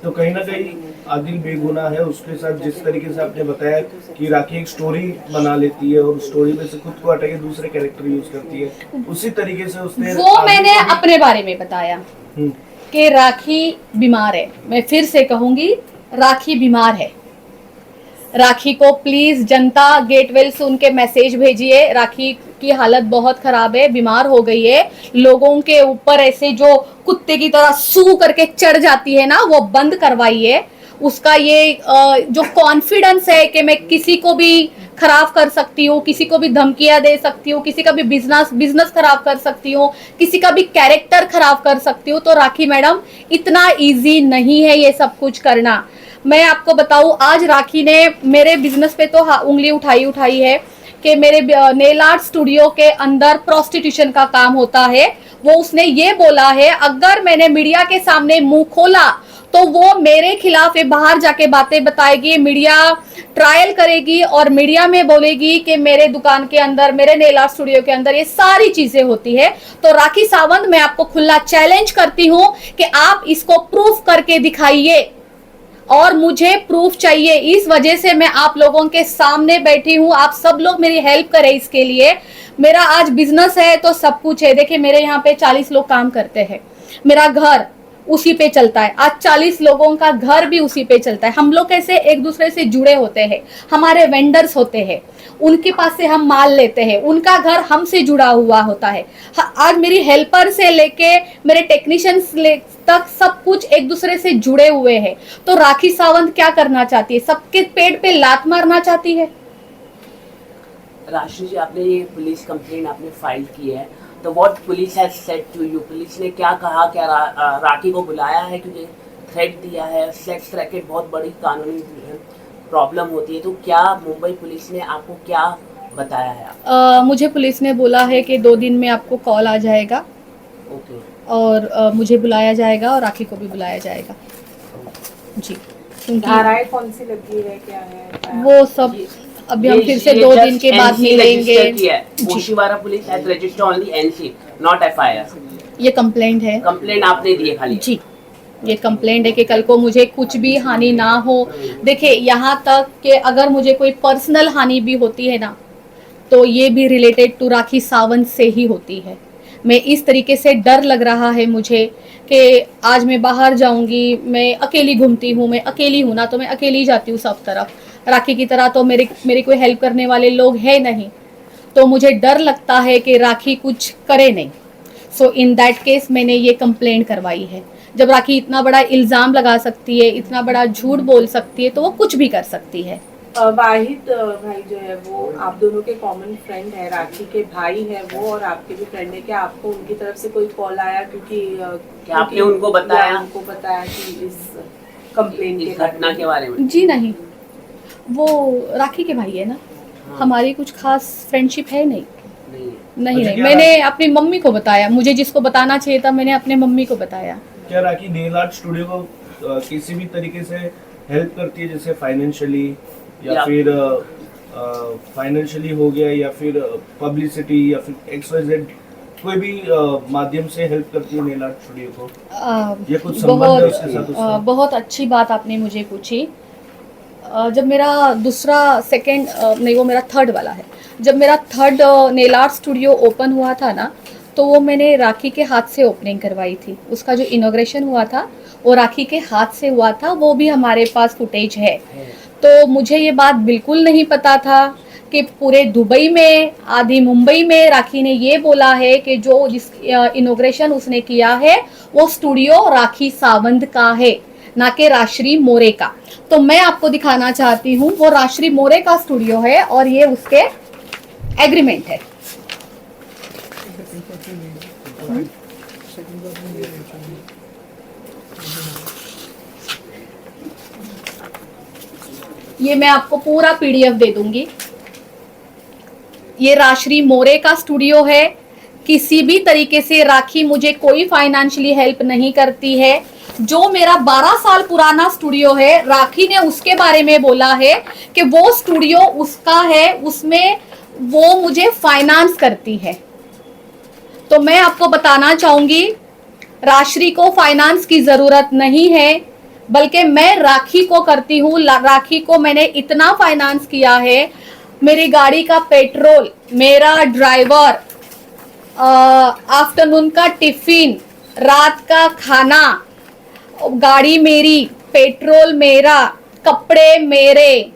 तो कहीं ना कहीं आदिल बेगुनाह है। उसके साथ जिस तरीके से आपने बताया कि राखी एक स्टोरी बना लेती है और स्टोरी में से खुद को हटा के दूसरे कैरेक्टर यूज करती है, उसी तरीके से उसने वो मैंने अपने बारे में बताया कि राखी बीमार है। मैं फिर से कहूंगी राखी बीमार है। राखी को प्लीज जनता गेटवेल से उनके मैसेज भेजिए। राखी की हालत बहुत खराब है, बीमार हो गई है। लोगों के ऊपर ऐसे जो कुत्ते की तरह सू करके चढ़ जाती है ना, वो बंद करवाइए। उसका ये जो कॉन्फिडेंस है कि मैं किसी को भी खराब कर सकती हूँ, किसी को भी धमकियां दे सकती हूँ, किसी का भी बिजनेस खराब कर सकती हूँ, किसी का भी कैरेक्टर खराब कर सकती हूँ, तो राखी मैडम इतना इजी नहीं है ये सब कुछ करना। मैं आपको बताऊं, आज राखी ने मेरे बिजनेस पे तो उंगली उठाई है कि मेरे नेल आर्ट स्टूडियो के अंदर प्रोस्टिट्यूशन का काम होता है। वो उसने ये बोला है अगर मैंने मीडिया के सामने मुंह खोला तो वो मेरे खिलाफ बाहर जाके बातें बताएगी, मीडिया ट्रायल करेगी और मीडिया में बोलेगी कि मेरे दुकान के अंदर, मेरे नेल आर्ट स्टूडियो के अंदर ये सारी चीजें होती है। तो राखी सावंत, मैं आपको खुला चैलेंज करती हूँ कि आप इसको प्रूफ करके दिखाइए और मुझे प्रूफ चाहिए। इस वजह से मैं आप लोगों के सामने बैठी हूँ। आप सब लोग मेरी हेल्प करें इसके लिए। मेरा आज बिजनेस है तो सब कुछ है। देखिए मेरे यहाँ पे 40 लोग काम करते हैं, मेरा घर उसी पे चलता है। आज 40 लोगों का घर भी उसी पे चलता है। हम लोग कैसे एक दूसरे से जुड़े होते हैं, हमारे वेंडर्स होते हैं, उनके पास से हम माल लेते हैं, उनका घर हमसे जुड़ा हुआ होता है। आज मेरी हेल्पर से लेके मेरे टेक्नीशियंस तक सब कुछ एक दूसरे से जुड़े हुए हैं। तो राखी सावंत क्या करना चाहती है? सबके पेट पे लात मारना चाहती है। राशि जी, आपने ये पुलिस कंप्लेंट आपने फाइल की है, तो what police has said to you? Police ने क्या कहा? क्या राखी को बुलाया है क्योंकि थ्रेट दिया है? सेक्स रैकेट बहुत बड़ी कानूनी प्रॉब्लम होती है, तो क्या मुंबई पुलिस ने आपको क्या बताया है? मुझे पुलिस ने बोला है कि 2 दिन में आपको कॉल आ जाएगा। ओके। और मुझे बुलाया जाएगा और राखी को भी बुलाया जाएगा जी। धाराएं कौन सी लगी है, क्या है वो सब अभी हम फिर से 2 दिन के बाद मिलेंगे। Oshiwara police has registered only NC, not FIR. ये कंप्लेंट है। कंप्लेंट आपने दी है खाली? जी, ये कंप्लेंट है कि कल को मुझे कुछ भी हानि ना हो। देखिए यहाँ तक कि अगर मुझे कोई पर्सनल हानि भी होती है ना, तो ये भी रिलेटेड टू राखी सावंत से ही होती है। मैं इस तरीके से डर लग रहा है मुझे कि आज मैं बाहर जाऊंगी, मैं अकेली घूमती हूँ, मैं अकेली हूँ ना, तो मैं अकेली जाती हूँ सब तरफ। राखी की तरह तो मेरी कोई हेल्प करने वाले लोग है नहीं, तो मुझे डर लगता है कि राखी कुछ करे नहीं। सो इन दैट केस मैंने ये कंप्लेंट करवाई है। जब राखी इतना बड़ा इल्ज़ाम लगा सकती है, इतना बड़ा झूठ बोल सकती है, तो वो कुछ भी कर सकती है। वाहिद भाई जो है वो आप दोनों के कॉमन फ्रेंड है, राखी के भाई है वो और आपके भी फ्रेंड है। क्या आपको उनकी तरफ से कोई कॉल आया? क्योंकि आपने उनको बताया कि इस कंप्लेंट इस घटना के बारे में? जी नहीं, वो राखी के भाई है ना। हाँ। हमारी कुछ खास फ्रेंडशिप है नहीं। नहीं। नहीं, मैंने अपनी मम्मी को बताया। मुझे जिसको बताना चाहिए था मैंने अपने मम्मी को बताया। क्या राखी नेल आर्ट स्टूडियो को किसी भी तरीके से हेल्प करती है, जैसे फाइनेंशियली या फिर फाइनेंशियली हो गया, या फिर पब्लिसिटी, या फिर XYZ कोई भी माध्यम से हेल्प करती है नेल आर्ट स्टूडियो को? या कुछ संबंध है उसके साथ उसका? बहुत अच्छी बात आपने मुझे पूछी। जब मेरा वो मेरा थर्ड वाला है। जब मेरा third nail art studio open हुआ था ना, तो वो मैंने राखी के हाथ से ओपनिंग करवाई थी। उसका जो इनॉग्रेशन हुआ था वो राखी के हाथ से हुआ था, वो भी हमारे पास फुटेज है। तो मुझे ये बात बिल्कुल नहीं पता था कि पूरे दुबई में, आधी मुंबई में राखी ने ये बोला है कि जो जिस इनॉग्रेशन उसने किया है वो स्टूडियो राखी सावंत का है, ना कि राजश्री मोरे का। तो मैं आपको दिखाना चाहती हूँ, वो राजश्री मोरे का स्टूडियो है और ये उसके एग्रीमेंट है। ये मैं आपको पूरा पीडीएफ दे दूंगी। ये राजश्री मोरे का स्टूडियो है। किसी भी तरीके से राखी मुझे कोई फाइनेंशियली हेल्प नहीं करती है। जो मेरा 12 साल पुराना स्टूडियो है, राखी ने उसके बारे में बोला है कि वो स्टूडियो उसका है, उसमें वो मुझे फाइनेंस करती है। तो मैं आपको बताना चाहूंगी, राजश्री को फाइनेंस की जरूरत नहीं है, बल्कि मैं राखी को करती हूँ। राखी को मैंने इतना फाइनेंस किया है, मेरी गाड़ी का पेट्रोल, मेरा ड्राइवर, आफ्टरनून का टिफिन, रात का खाना, गाड़ी मेरी, पेट्रोल मेरा, कपड़े मेरे,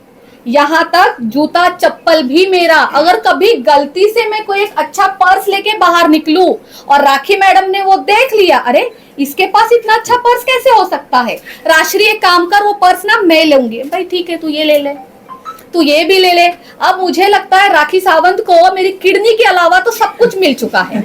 यहाँ तक जूता चप्पल भी मेरा। अगर कभी गलती से मैं कोई एक अच्छा पर्स लेके बाहर निकलूं और राखी मैडम ने वो देख लिया, अरे इसके पास इतना अच्छा पर्स कैसे हो सकता है, राजश्री एक काम कर, वो पर्स ना मैं लूंगी। भाई ठीक है, तू ये ले ले, तू ये भी ले ले। अब मुझे लगता है राखी सावंत को मेरी किडनी के अलावा तो सब कुछ मिल चुका है।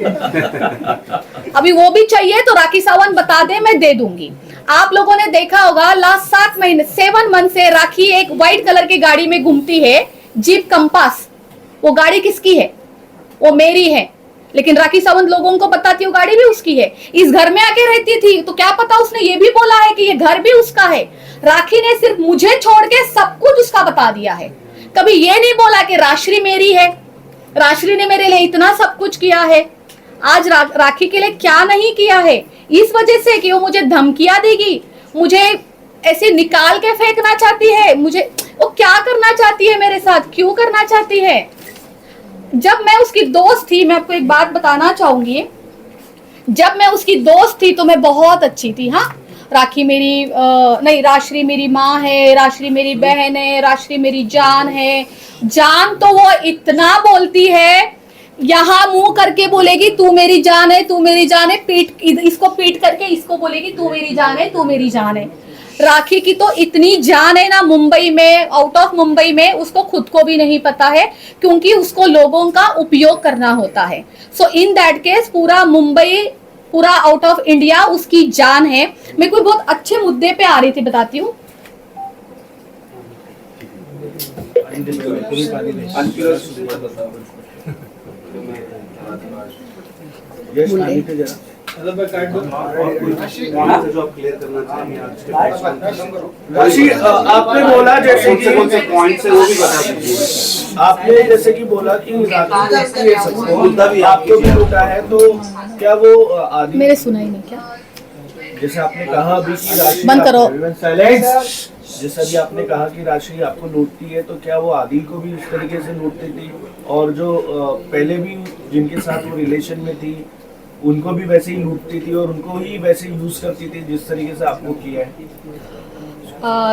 अभी वो भी चाहिए तो राखी सावंत बता दे, मैं दे दूंगी। आप लोगों ने देखा होगा लास्ट 7 महीने 7 मंथ से राखी एक व्हाइट कलर की गाड़ी में घूमती है, जीप कंपास। वो गाड़ी किसकी है? वो मेरी है, लेकिन राखी सावंत लोगों को बताती है वो गाड़ी भी उसकी है। इस घर में आके रहती थी तो क्या पता उसने ये भी बोला है कि ये घर भी उसका है। राखी ने सिर्फ मुझे छोड़ के सब कुछ उसका बता दिया है। कभी ये नहीं बोला कि राजश्री मेरी है, राजश्री ने मेरे लिए इतना सब कुछ किया है। आज राखी के लिए क्या नहीं किया है, इस वजह से कि वो मुझे धमकियां देगी, मुझे ऐसे निकाल के फेंकना चाहती है। मुझे वो क्या करना चाहती है मेरे साथ, क्यों करना चाहती है? जब मैं उसकी दोस्त थी, मैं आपको एक बात बताना चाहूंगी, जब मैं उसकी दोस्त थी तो मैं बहुत अच्छी थी। हाँ, राखी मेरी नहीं, राजश्री मेरी माँ है, राजश्री मेरी बहन है, राजश्री मेरी जान है। जान तो वो इतना बोलती है, यहाँ मुंह करके बोलेगी तू मेरी जान है, तू मेरी जान है, पीठ इसको पीठ करके इसको बोलेगी तू मेरी जान है, तू मेरी जान है। राखी की तो इतनी जान है ना, मुंबई में, आउट ऑफ मुंबई में, उसको खुद को भी नहीं पता है, क्योंकि उसको लोगों का उपयोग करना होता है। सो इन दैट केस पूरा मुंबई, पूरा आउट ऑफ इंडिया उसकी जान है। मैं कोई बहुत अच्छे मुद्दे पे आ रही थी, बताती हूँ। राशि, आपने बोला जैसे कि पॉइंट से वो भी बता दीजिए। आपने जैसे कि बोला कि मुद्दा भी आपको भी होता है, तो क्या वो आदि मेरे सुना ही नहीं क्या? जैसे आपने कहा अभी कि राशि बंद करो। जैसा भी आपने कहा कि राशि आपको लूटती है, तो क्या वो आदिल को भी उस तरीके से लूटती थी? और जो पहले भी जिनके साथ वो रिलेशन में थी उनको भी वैसे ही लूटती थी और उनको ही वैसे यूज करती थी जिस तरीके से आपको किया है?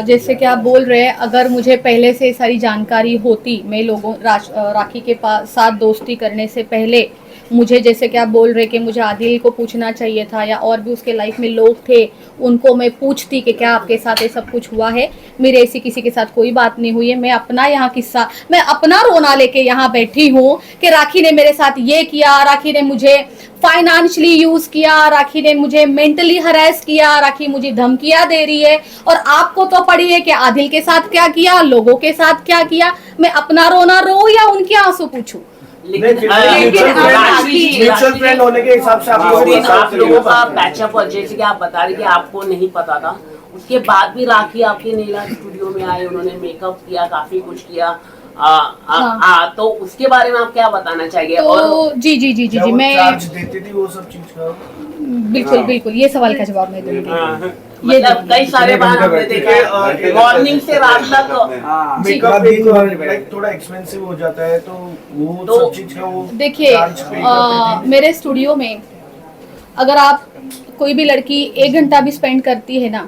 जैसे कि आप बोल रहे हैं, अगर मुझे पहले से सारी जानकारी होती, मैं लोगों राखी के साथ दोस्ती करने से पहले मुझे, जैसे कि आप बोल रहे कि मुझे आदिल को पूछना चाहिए था, या और भी उसके लाइफ में लोग थे उनको मैं पूछती कि क्या आपके साथ ये सब कुछ हुआ है। मेरे ऐसी किसी के साथ कोई बात नहीं हुई है। मैं अपना यहाँ किस्सा, मैं अपना रोना लेके यहाँ बैठी हूँ कि राखी ने मेरे साथ ये किया, राखी ने मुझे फाइनेंशियली यूज किया, राखी ने मुझे मेंटली हरास किया, राखी मुझे धमकियां दे रही है। और आपको तो पड़ी है कि आदिल के साथ क्या किया, लोगों के साथ क्या किया। मैं अपना रोना रो या उनके आंसू पूछूं? म्यूचुअल फ्रेंड होने के हिसाब से आप लोगों का पैचअप, और जैसे कि आप बता रहे कि आपको नहीं पता था, उसके बाद भी राखी आपके नीला स्टूडियो में आए, उन्होंने मेकअप किया, काफी कुछ किया। तो उसके बारे में आप क्या बताना चाहिए? तो और जी जी जी जी जी, मैं चार्ज देती थी वो सब चीज का? बिल्कुल बिल्कुल, ये सवाल का जवाब मैं दूंगी। मतलब कई सारे बार हमने देखा है मॉर्निंग से रात तक मेकअप थोड़ा एक्सपेंसिव हो जाता है, तो वो सब चीज का वो देखिए, मेरे स्टूडियो में अगर आप कोई भी लड़की 1 घंटा भी स्पेंड करती है ना,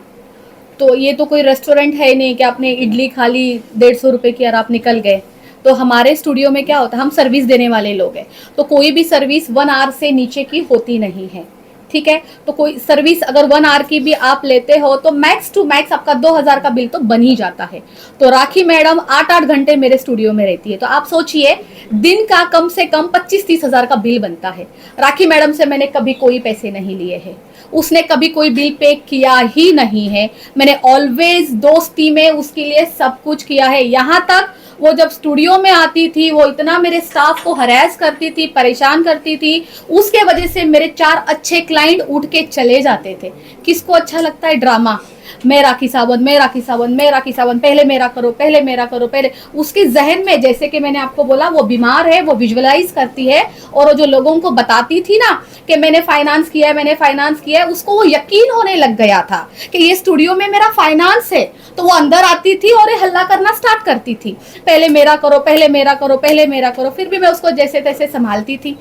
तो ये तो कोई रेस्टोरेंट है नहीं कि आपने इडली खा ली 150 रुपए की और आप निकल गए। तो हमारे स्टूडियो में क्या होता है, हम सर्विस देने वाले लोग हैं, तो कोई भी सर्विस 1 आवर से नीचे की होती नहीं है, ठीक है। तो कोई सर्विस अगर 1 आवर की भी आप लेते हो तो मैक्स टू मैक्स आपका 2000 का बिल तो बन ही जाता है। तो राखी मैडम 8-8 घंटे मेरे स्टूडियो में रहती है, तो आप सोचिए दिन का कम से कम 25-30 हजार का बिल बनता है। राखी मैडम से मैंने कभी कोई पैसे नहीं लिए हैं, उसने कभी कोई बिल पे किया ही नहीं है। मैंने ऑलवेज दोस्ती में उसके लिए सब कुछ किया है। यहाँ तक वो जब स्टूडियो में आती थी, वो इतना मेरे स्टाफ को हरास करती थी, परेशान करती थी, उसके वजह से मेरे 4 अच्छे क्लाइंट उठ के चले जाते थे। किसको अच्छा लगता है ड्रामा, मैं राखी सावंत, मैं राखी सावंत, मैं राखी सावंत, पहले मेरा करो, पहले मेरा करो, पहले। उसके जहन में, जैसे कि मैंने आपको बोला, वो बीमार है, वो विजुअलाइज करती है, और वो जो लोगों को बताती थी ना कि मैंने फाइनेंस किया है, मैंने फाइनेंस किया है, उसको वो यकीन होने लग गया था कि ये स्टूडियो में मेरा फाइनेंस है। तो वो अंदर आती थी और ये हल्ला करना स्टार्ट करती थी, पहले मेरा करो, पहले मेरा करो, पहले मेरा करो। फिर भी मैं उसको जैसे तैसे संभालती थी।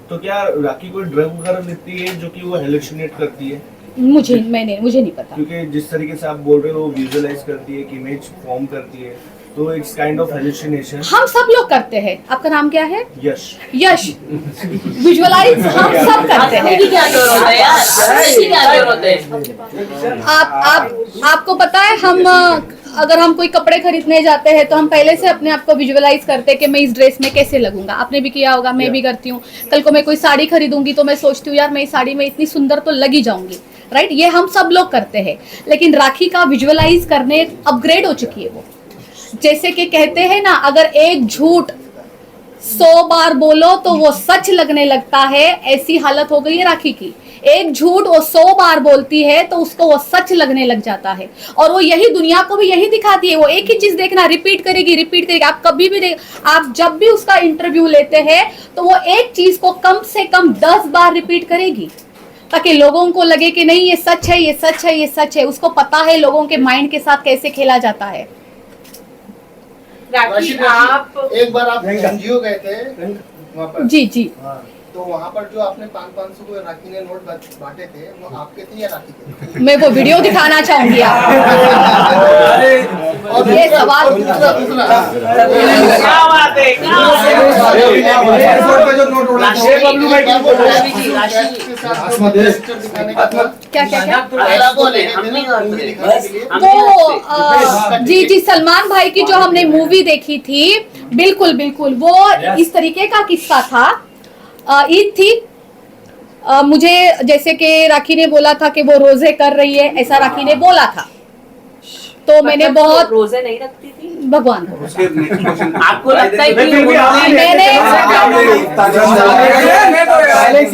तो क्या राखी कोई ड्रग वगैरह लेती है जो कि वो हेलुसिनेट करती है? मुझे नहीं पता, क्योंकि जिस तरीके से आप बोल रहे हो, वो विजुअलाइज करती है, एक इमेज फॉर्म करती है, तो इट्स काइंड ऑफ हेलुसिनेशन। हम सब लोग करते हैं। आपका नाम क्या है? यश। यश विजुअलाइज हम सब करते हैं। क्या जरूरत है यार, क्या जरूरत है? आपको पता है, हम अगर हम कोई कपड़े खरीदने जाते हैं तो हम पहले से अपने आप को विजुअलाइज करते हैं कि मैं इस ड्रेस में कैसे लगूंगा। आपने भी किया होगा, मैं भी करती हूँ। कल को मैं कोई साड़ी खरीदूंगी तो मैं सोचती हूँ यार मैं इस साड़ी में इतनी सुंदर तो लगी जाऊंगी, राइट। ये हम सब लोग करते हैं, लेकिन राखी का विजुअलाइज करने अपग्रेड हो चुकी है वो। जैसे कि कहते हैं ना, अगर एक झूठ 100 बार बोलो तो वो सच लगने लगता है, ऐसी हालत हो गई है राखी की। एक झूठ वो 100 बार बोलती है तो उसको वो सच लगने लग जाता है, और वो यही दुनिया को भी यही दिखाती है। वो एक ही चीज देखना, रिपीट करेगी। आप कभी भी आप जब भी उसका इंटरव्यू लेते हैं तो वो एक चीज को कम से कम 10 बार रिपीट करेगी, ताकि लोगों को लगे कि नहीं ये सच है, ये सच है, ये सच है। उसको पता है लोगों के माइंड के साथ कैसे खेला जाता है। राखी आप एक बार आप एनजीओ गए थे वहाँ पर, जी हाँ, तो वहाँ पर जो आपने 500 को राखी ने नोट बांटे थे, वो आपके थे या राखी के? मैं वो वीडियो दिखाना चाहूंगी आपको। और ये सवाल दूसरा क्या बात है, क्या जी सलमान भाई की जो हमने मूवी देखी थी, बिल्कुल बिल्कुल वो इस तरीके का किस्सा था। ईद थी, मुझे जैसे कि राखी ने बोला था कि वो रोजे कर रही है, ऐसा राखी ने बोला था, तो मैंने बहुत रोजे नहीं रखती थी भगवान को। आपको लगता है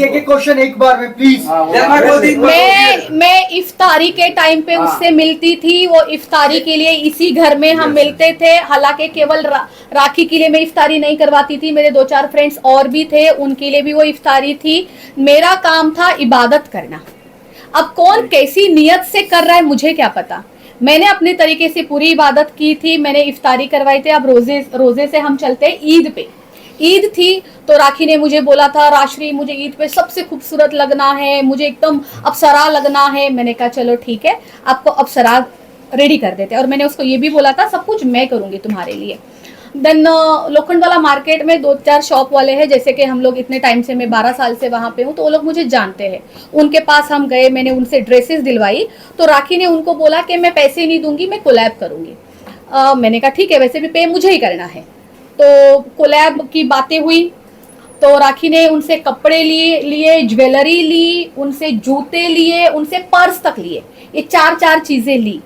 कि क्वेश्चन एक बार में प्लीज। मैं इफ्तारी के टाइम पे उससे मिलती थी, वो इफ्तारी के लिए इसी घर में हम मिलते थे। हालांकि केवल राखी के लिए मैं इफ्तारी नहीं करवाती थी, मेरे 2-4 फ्रेंड्स और भी थे, उनके लिए भी वो इफ्तारी थी। मेरा काम था इबादत करना। अब कौन कैसी नियत से कर रहा है मुझे क्या पता, मैंने अपने तरीके से पूरी इबादत की थी, मैंने इफ्तारी करवाई थी। अब रोजे से हम चलते ईद पे। ईद थी तो राखी ने मुझे बोला था, राश्री मुझे ईद पे सबसे खूबसूरत लगना है, मुझे एकदम अप्सरा लगना है। मैंने कहा चलो ठीक है, आपको अप्सरा रेडी कर देते हैं। और मैंने उसको ये भी बोला था सब कुछ मैं करूंगी तुम्हारे लिए। देन लोखंडवाला मार्केट में 2-4 शॉप वाले हैं, जैसे कि हम लोग इतने टाइम से, मैं 12 साल से वहाँ पे हूँ, तो वो लोग मुझे जानते हैं। उनके पास हम गए, मैंने उनसे ड्रेसेस दिलवाई, तो राखी ने उनको बोला कि मैं पैसे नहीं दूंगी, मैं कोलैब करूंगी। मैंने कहा ठीक है, वैसे भी पे मुझे ही करना है। तो कोलैब की बातें हुई, तो राखी ने उनसे कपड़े लिए, ज्वेलरी ली, उनसे जूते लिए, उनसे पर्स तक लिए, ये 4 चीजें ली।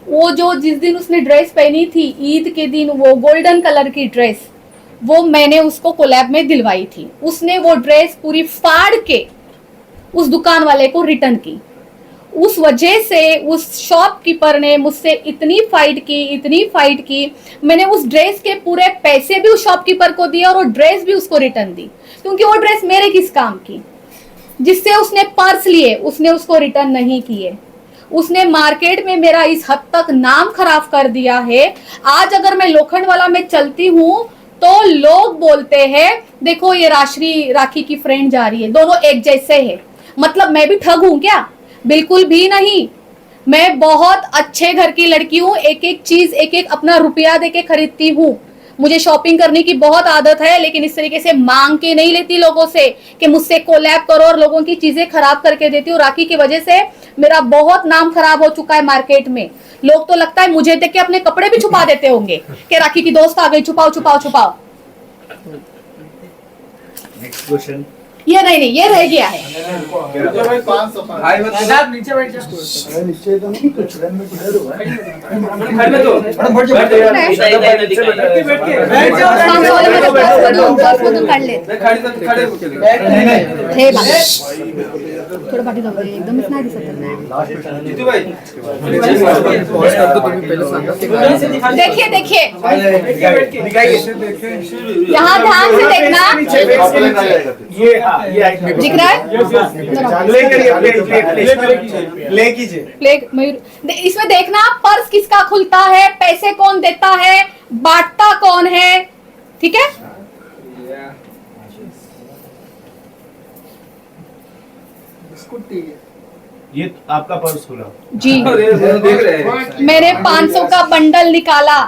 वो जो जिस दिन उसने ड्रेस पहनी थी ईद के दिन, वो गोल्डन कलर की ड्रेस, वो मैंने उसको कोलैब में दिलवाई थी। उसने वो ड्रेस पूरी फाड़ के उस दुकान वाले को रिटर्न की। उस वजह से उस शॉपकीपर ने मुझसे इतनी फाइट की, मैंने उस ड्रेस के पूरे पैसे भी उस शॉपकीपर को दिए और वो ड्रेस भी उसको रिटर्न दी, क्योंकि वो ड्रेस मेरे किस काम की। जिससे उसने पर्स लिए, उसने उसको रिटर्न नहीं किए। उसने मार्केट में मेरा इस हद तक नाम खराब कर दिया है। आज अगर मैं लोखंडवाला में चलती हूँ तो लोग बोलते हैं देखो ये राखी की फ्रेंड जा रही है, दोनों एक जैसे हैं। मतलब मैं भी ठग हूं क्या? बिल्कुल भी नहीं। मैं बहुत अच्छे घर की लड़की हूँ, एक एक चीज एक एक अपना रुपया देके खरीदती हूँ। मुझे शॉपिंग करने की बहुत आदत है, लेकिन इस तरीके से मांग के नहीं लेती लोगों से कि मुझसे कोलैब करो और लोगों की चीजें खराब करके देती हूँ। राखी की वजह से मेरा बहुत नाम खराब हो चुका है मार्केट में। लोग तो लगता है मुझे देख के अपने कपड़े भी छुपा देते होंगे कि राखी की दोस्त आ गई, छुपाओ छुपाओ छुपाओ। Next question. ये नहीं, ये रह गया है। 500 आप नीचे बैठ जाओ। बैठ जाओ। 500 वाले मेरे पास वो तो कर ले। खड़े हे बाबा थोडं पाठी जाऊ दे, एकदमच नाही दिसत आहे. जीतू भाई देखिए देखिए दिखाइए। यहाँ ध्यान से देखना, ये हाँ, ये दिख रहा है? प्ले करिए, प्ले कीजिए। प्लेग मयूर, इसमें देखना पर्स किसका खुलता है, पैसे कौन देता है, बांटता कौन है, ठीक है? ये आपका पर्स खुला। जी देख रहे हैं। मैंने 500 का बंडल निकाला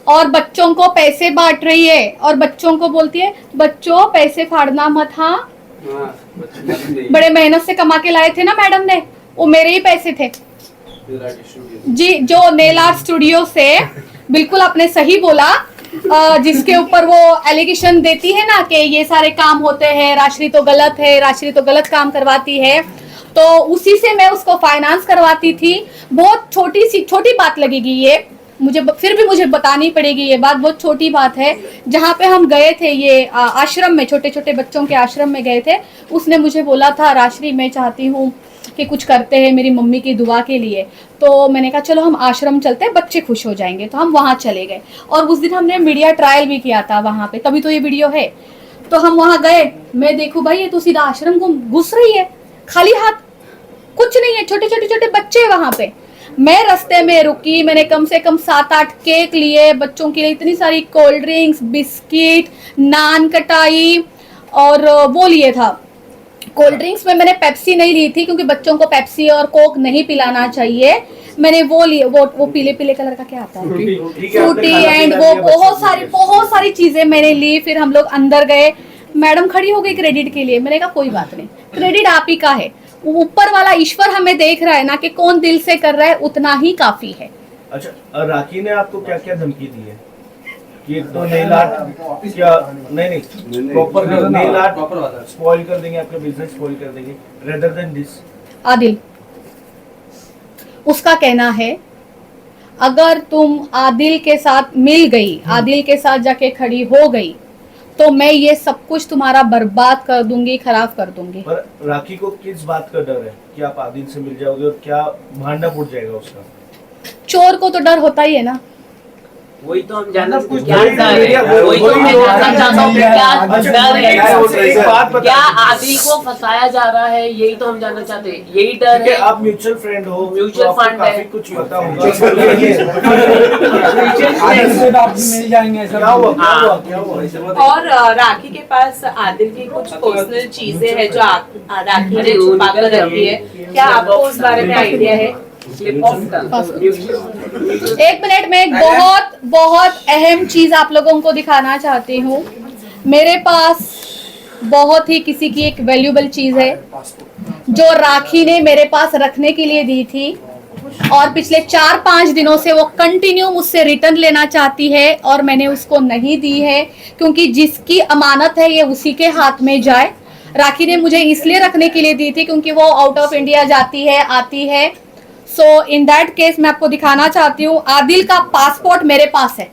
और बच्चों को पैसे बांट रही है और बच्चों को बोलती है बच्चों पैसे फाड़ना मत। हाँ, बड़े मेहनत से कमा के लाए थे ना मैडम ने, वो मेरे ही पैसे थे जी। जो नेल आर्ट स्टूडियो से, बिल्कुल आपने सही बोला, जिसके ऊपर वो एलिगेशन देती है ना कि ये सारे काम होते हैं, राशि तो गलत है, राशि तो गलत काम करवाती है, तो उसी से मैं उसको फाइनेंस करवाती थी। बहुत छोटी बात लगेगी ये मुझे, फिर भी मुझे बतानी पड़ेगी ये बात, बहुत छोटी बात है। जहाँ पे हम गए थे ये आश्रम में, छोटे छोटे बच्चों के आश्रम में गए थे, उसने मुझे बोला था राशि मैं चाहती हूँ कि कुछ करते हैं मेरी मम्मी की दुआ के लिए। तो मैंने कहा चलो हम आश्रम चलते हैं, बच्चे खुश हो जाएंगे, तो हम वहाँ चले गए। और उस दिन हमने मीडिया ट्रायल भी किया था वहाँ पे, तभी तो ये वीडियो है। तो हम वहाँ गए, मैं देखूँ भाई ये तो सीधा आश्रम को घुस रही है, खाली हाथ, कुछ नहीं है, छोटे छोटे बच्चे वहाँ पे। मैं रास्ते में रुकी, मैंने कम से कम 7-8 केक लिए बच्चों के लिए, इतनी सारी कोल्ड ड्रिंक्स, बिस्किट, नान कटाई और वो लिए था। कोल्ड ड्रिंक्स में मैंने पेप्सी नहीं ली थी क्योंकि बच्चों को पेप्सी और कोक नहीं पिलाना चाहिए। मैंने वो लिए, वो पीले पीले कलर का क्या आता है, फ्रूटी एंड वो बहुत सारी चीजें मैंने ली। फिर हम लोग अंदर गए, मैडम खड़ी हो गई क्रेडिट के लिए। मैंने कहा कोई बात नहीं, क्रेडिट आप ही का है, ऊपर वाला ईश्वर हमें देख रहा है ना कि कौन दिल से कर रहा है, उतना ही काफी है। अच्छा, राखी ने आपको क्या क्या धमकी दी है कि तो नेल आर्ट क्या नहीं प्रॉपर नेल आर्ट स्पॉइल कर देंगे, आपका बिजनेस स्पॉइल कर देंगे, रेदर देन दिस? आदिल, उसका कहना है अगर तुम आदिल के साथ मिल गई, आदिल के साथ जाके खड़ी हो गई, तो मैं ये सब कुछ तुम्हारा बर्बाद कर दूंगी, खराब कर दूंगी। पर राखी को किस बात का डर है कि आप आदिल से मिल जाओगे और क्या भांडा फूट जाएगा उसका? चोर को तो डर होता ही है ना। वही तो हम जानना क्या डर है, वही तो मैं जानना चाहता हूँ क्या डर है, क्या आदिल को फंसाया जा रहा है, यही तो हम जानना चाहते हैं, यही डर है। आप म्यूचुअल फ्रेंड हो, म्यूचुअल फंड है, काफी कुछ पता होगा। मिल जाएंगे, क्या हुआ? और राखी के पास आदिल की कुछ पर्सनल चीजें हैं जो राखी ने छुपा कर रखी है, क्या आपको उस बारे में आइडिया है? एक मिनट में एक बहुत अहम चीज आप लोगों को दिखाना चाहती हूँ। मेरे पास बहुत ही किसी की एक वैल्यूएबल चीज है जो राखी ने मेरे पास रखने के लिए दी थी, और पिछले 4-5 दिनों से वो कंटिन्यू मुझसे रिटर्न लेना चाहती है और मैंने उसको नहीं दी है, क्योंकि जिसकी अमानत है ये उसी के हाथ में जाए। राखी ने मुझे इसलिए रखने के लिए दी थी क्योंकि वो आउट ऑफ इंडिया जाती है, आती है। सो इन दैट केस मैं आपको दिखाना चाहती हूँ, आदिल का पासपोर्ट मेरे पास है।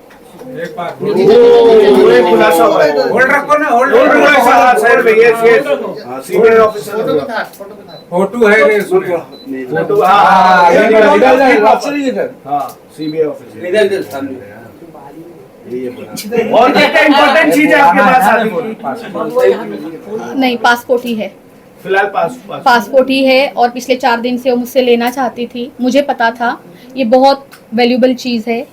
होल्ड रखो ना, होल्ड साइड में, yes yes, senior officer photo है रे, फोटो, हाँ सीबीआई ऑफिसर। इधर सामने और क्या इम्पोर्टेंट चीज है आपके पास आदिल की? नहीं, पासपोर्ट ही है फिलहाल पासपोर्ट ही है, और पिछले 4 दिन से वो मुझसे लेना चाहती थी। मुझे पता था ये बहुत वैल्यूएबल चीज़ है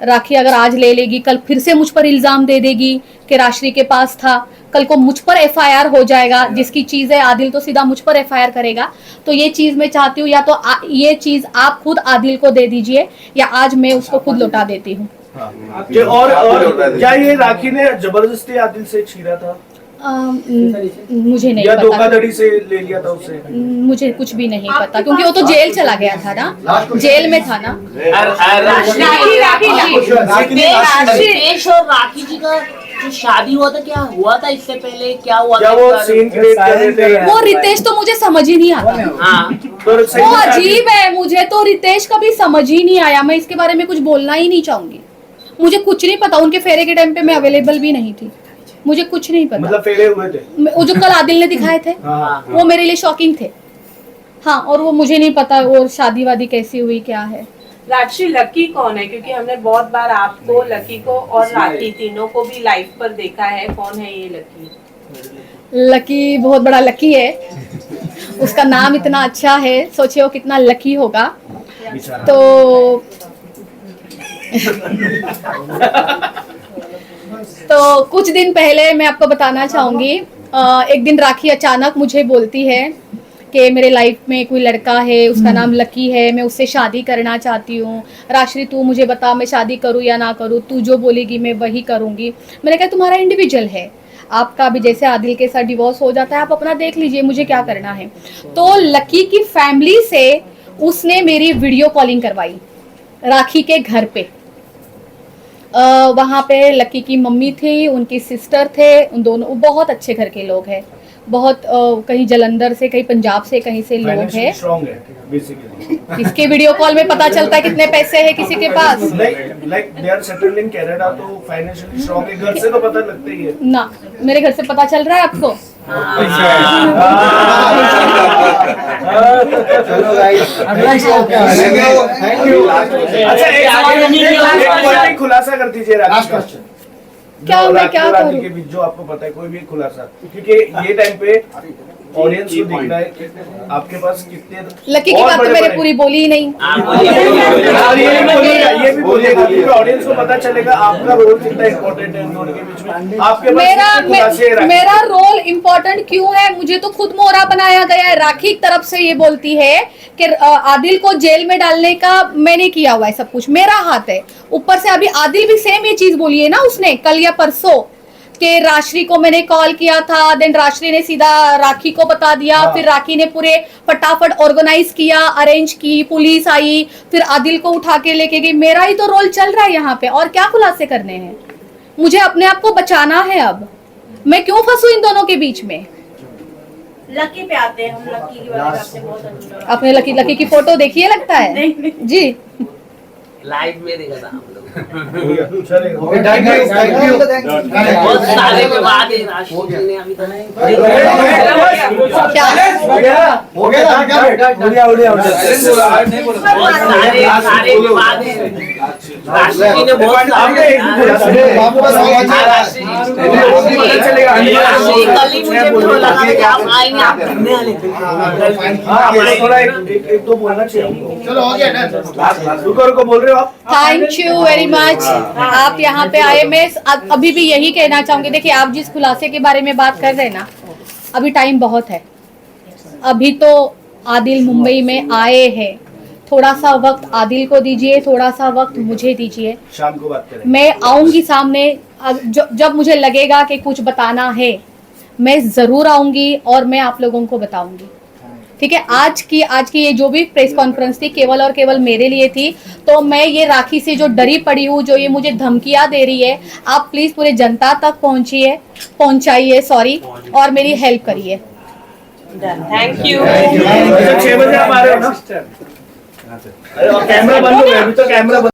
राखी अगर आज ले लेगी, कल फिर से मुझ पर इल्जाम दे देगी कि राशि के पास था, कल को मुझ पर एफआईआर हो जाएगा। जिसकी चीज है आदिल तो सीधा मुझ पर एफआईआर करेगा। तो ये चीज मैं चाहती हूँ या तो ये चीज आप खुद आदिल को दे दीजिए या आज मैं उसको खुद लौटा देती हूँ। और क्या ये राखी ने जबरदस्ती आदिल से छीना था मुझे नहीं या पता, धोखाधड़ी से ले लिया था उससे? मुझे कुछ भी नहीं पता क्योंकि वो तो जेल चला गया था ना, जेल में था ना। रितेश और राखी जी का जो शादी हुआ था, क्या हुआ था इससे पहले, क्या हुआ क्या था? वो सीन क्रिएट कर रहे थे? वो रितेश तो मुझे समझ ही नहीं आता। हाँ, वो अजीब है, मुझे तो रितेश कभी समझ ही नहीं आया। मैं इसके बारे में कुछ बोलना ही नहीं चाहूंगी, मुझे कुछ नहीं पता। उनके फेरे के टाइम पे मैं अवेलेबल भी नहीं थी, मुझे कुछ नहीं पता। मतलब फेरे हुए थे वो जो कल आदिल ने दिखाए थे वो मेरे लिए शॉकिंग थे। हाँ, और वो मुझे नहीं पता वो शादी वादी कैसी हुई क्या है। राशि लकी कौन है? क्योंकि हमने बहुत बार आपको, लकी को और राखी तीनों को भी लाइव पर देखा है। कौन है ये लकी? लकी बहुत बड़ा लकी है, उसका नाम इतना अच्छा है, सोचिए वो कितना लकी होगा। तो तो कुछ दिन पहले मैं आपको बताना चाहूंगी, एक दिन राखी अचानक मुझे बोलती है कि मेरे लाइफ में कोई लड़का है, उसका नाम लकी है, मैं उससे शादी करना चाहती हूँ। राशि तू मुझे बता मैं शादी करूँ या ना करूँ, तू जो बोलेगी मैं वही करूँगी। मैंने कहा तुम्हारा इंडिविजुअल है, आपका भी जैसे आदिल के साथ डिवोर्स हो जाता है, आप अपना देख लीजिए, मुझे क्या करना है। तो लकी की फैमिली से उसने मेरी वीडियो कॉलिंग करवाई राखी के घर पे। वहाँ पे लकी की मम्मी थी, उनकी सिस्टर थे, उन दोनों बहुत अच्छे घर के लोग हैं, बहुत कहीं जलंधर से, कहीं पंजाब से, कहीं से लोग हैं। स्ट्रांग है बेसिकली। इसके वीडियो कॉल में पता चलता है कितने पैसे हैं किसी के पास। Like they are settled in Canada, तो फाइनेंशियली स्ट्रांग है। घर से तो पता लगता ही है ना, मेरे घर से पता चल रहा है आपको। चलो गाइस, थैंक यू। अच्छा, एक खुलासा कर दीजिए राखी, क्या मैं क्या राखी करूं? के बीच जो आपको पता है, कोई भी खुलासा, क्योंकि ये टाइम पे ऑडियंस को देखना है कि आपके पास कितने लकी की बात तो मैंने पूरी बोली ही नहीं। ये भी बोलिएगा क्योंकि ऑडियंस को पता चलेगा आपका रोल कितना इम्पोर्टेंट है इन दोनों के बीच में। आपके पास मेरा रोल इम्पोर्टेंट क्यों है? मुझे तो खुद मोहरा बनाया गया है। राखी की तरफ से ये बोलती है कि आदिल को जेल में डालने का मैंने किया हुआ है, सब कुछ मेरा हाथ है। ऊपर से अभी आदिल भी सेम ये चीज बोली है ना उसने, कल या परसों, कि राशि को मैंने कॉल किया था, देन राशि ने सीधा राखी को बता दिया। फिर राखी ने पूरे फटाफट ऑर्गेनाइज किया, अरेंज की, पुलिस आई, फिर आदिल को उठा के लेके गई। मेरा ही तो रोल चल रहा है यहाँ पे, और क्या खुलासे करने हैं? मुझे अपने आप को बचाना है। अब मैं क्यों फंसू इन दोनों के बीच में? लकी पे आते हैं हम। लकी के बारे में आपसे बहुत अनुरोध। आपने लकी की फोटो देखी है लगता है? नहीं। जी लाइव में देखा था हम लोग। Okay, thank you. बहुत सारे विवाद है राशि जी ने अभी तक। क्या हो गया क्या बेटा? बहुत सारे विवाद है। राशि जी ने बहुत कल ही मुझे बोला था कि आप आएंगे, आप घूमने वाले थे। थोड़ा एक दो बोलना चाहिए। चलो हो गया, रुको बोल रहे हो आप? थैंक यू वेरी मच, आप यहाँ पे आए। मैं अभी भी यही कहना चाहूंगी, देखिए आप जिस खुलासे के बारे में बात कर रहे हैं ना, अभी टाइम बहुत है। अभी तो आदिल मुंबई में आए हैं, थोड़ा सा वक्त आदिल को दीजिए, थोड़ा सा वक्त मुझे दीजिए, शाम को बात करेंगे। मैं आऊंगी सामने। जब मुझे लगेगा कि कुछ बताना है मैं जरूर आऊंगी और मैं आप लोगों को बताऊंगी, ठीक है। आज की ये जो भी प्रेस कॉन्फ्रेंस थी केवल और केवल मेरे लिए थी। तो मैं ये राखी से जो डरी पड़ी हूँ, जो ये मुझे धमकियां दे रही है, आप प्लीज पूरे जनता तक पहुंचाइए सॉरी, और मेरी हेल्प करिए। Thank you. 6 बजे आप आ रहे हो ना? कैमरा बंद हो गया अभी तो, कैमरा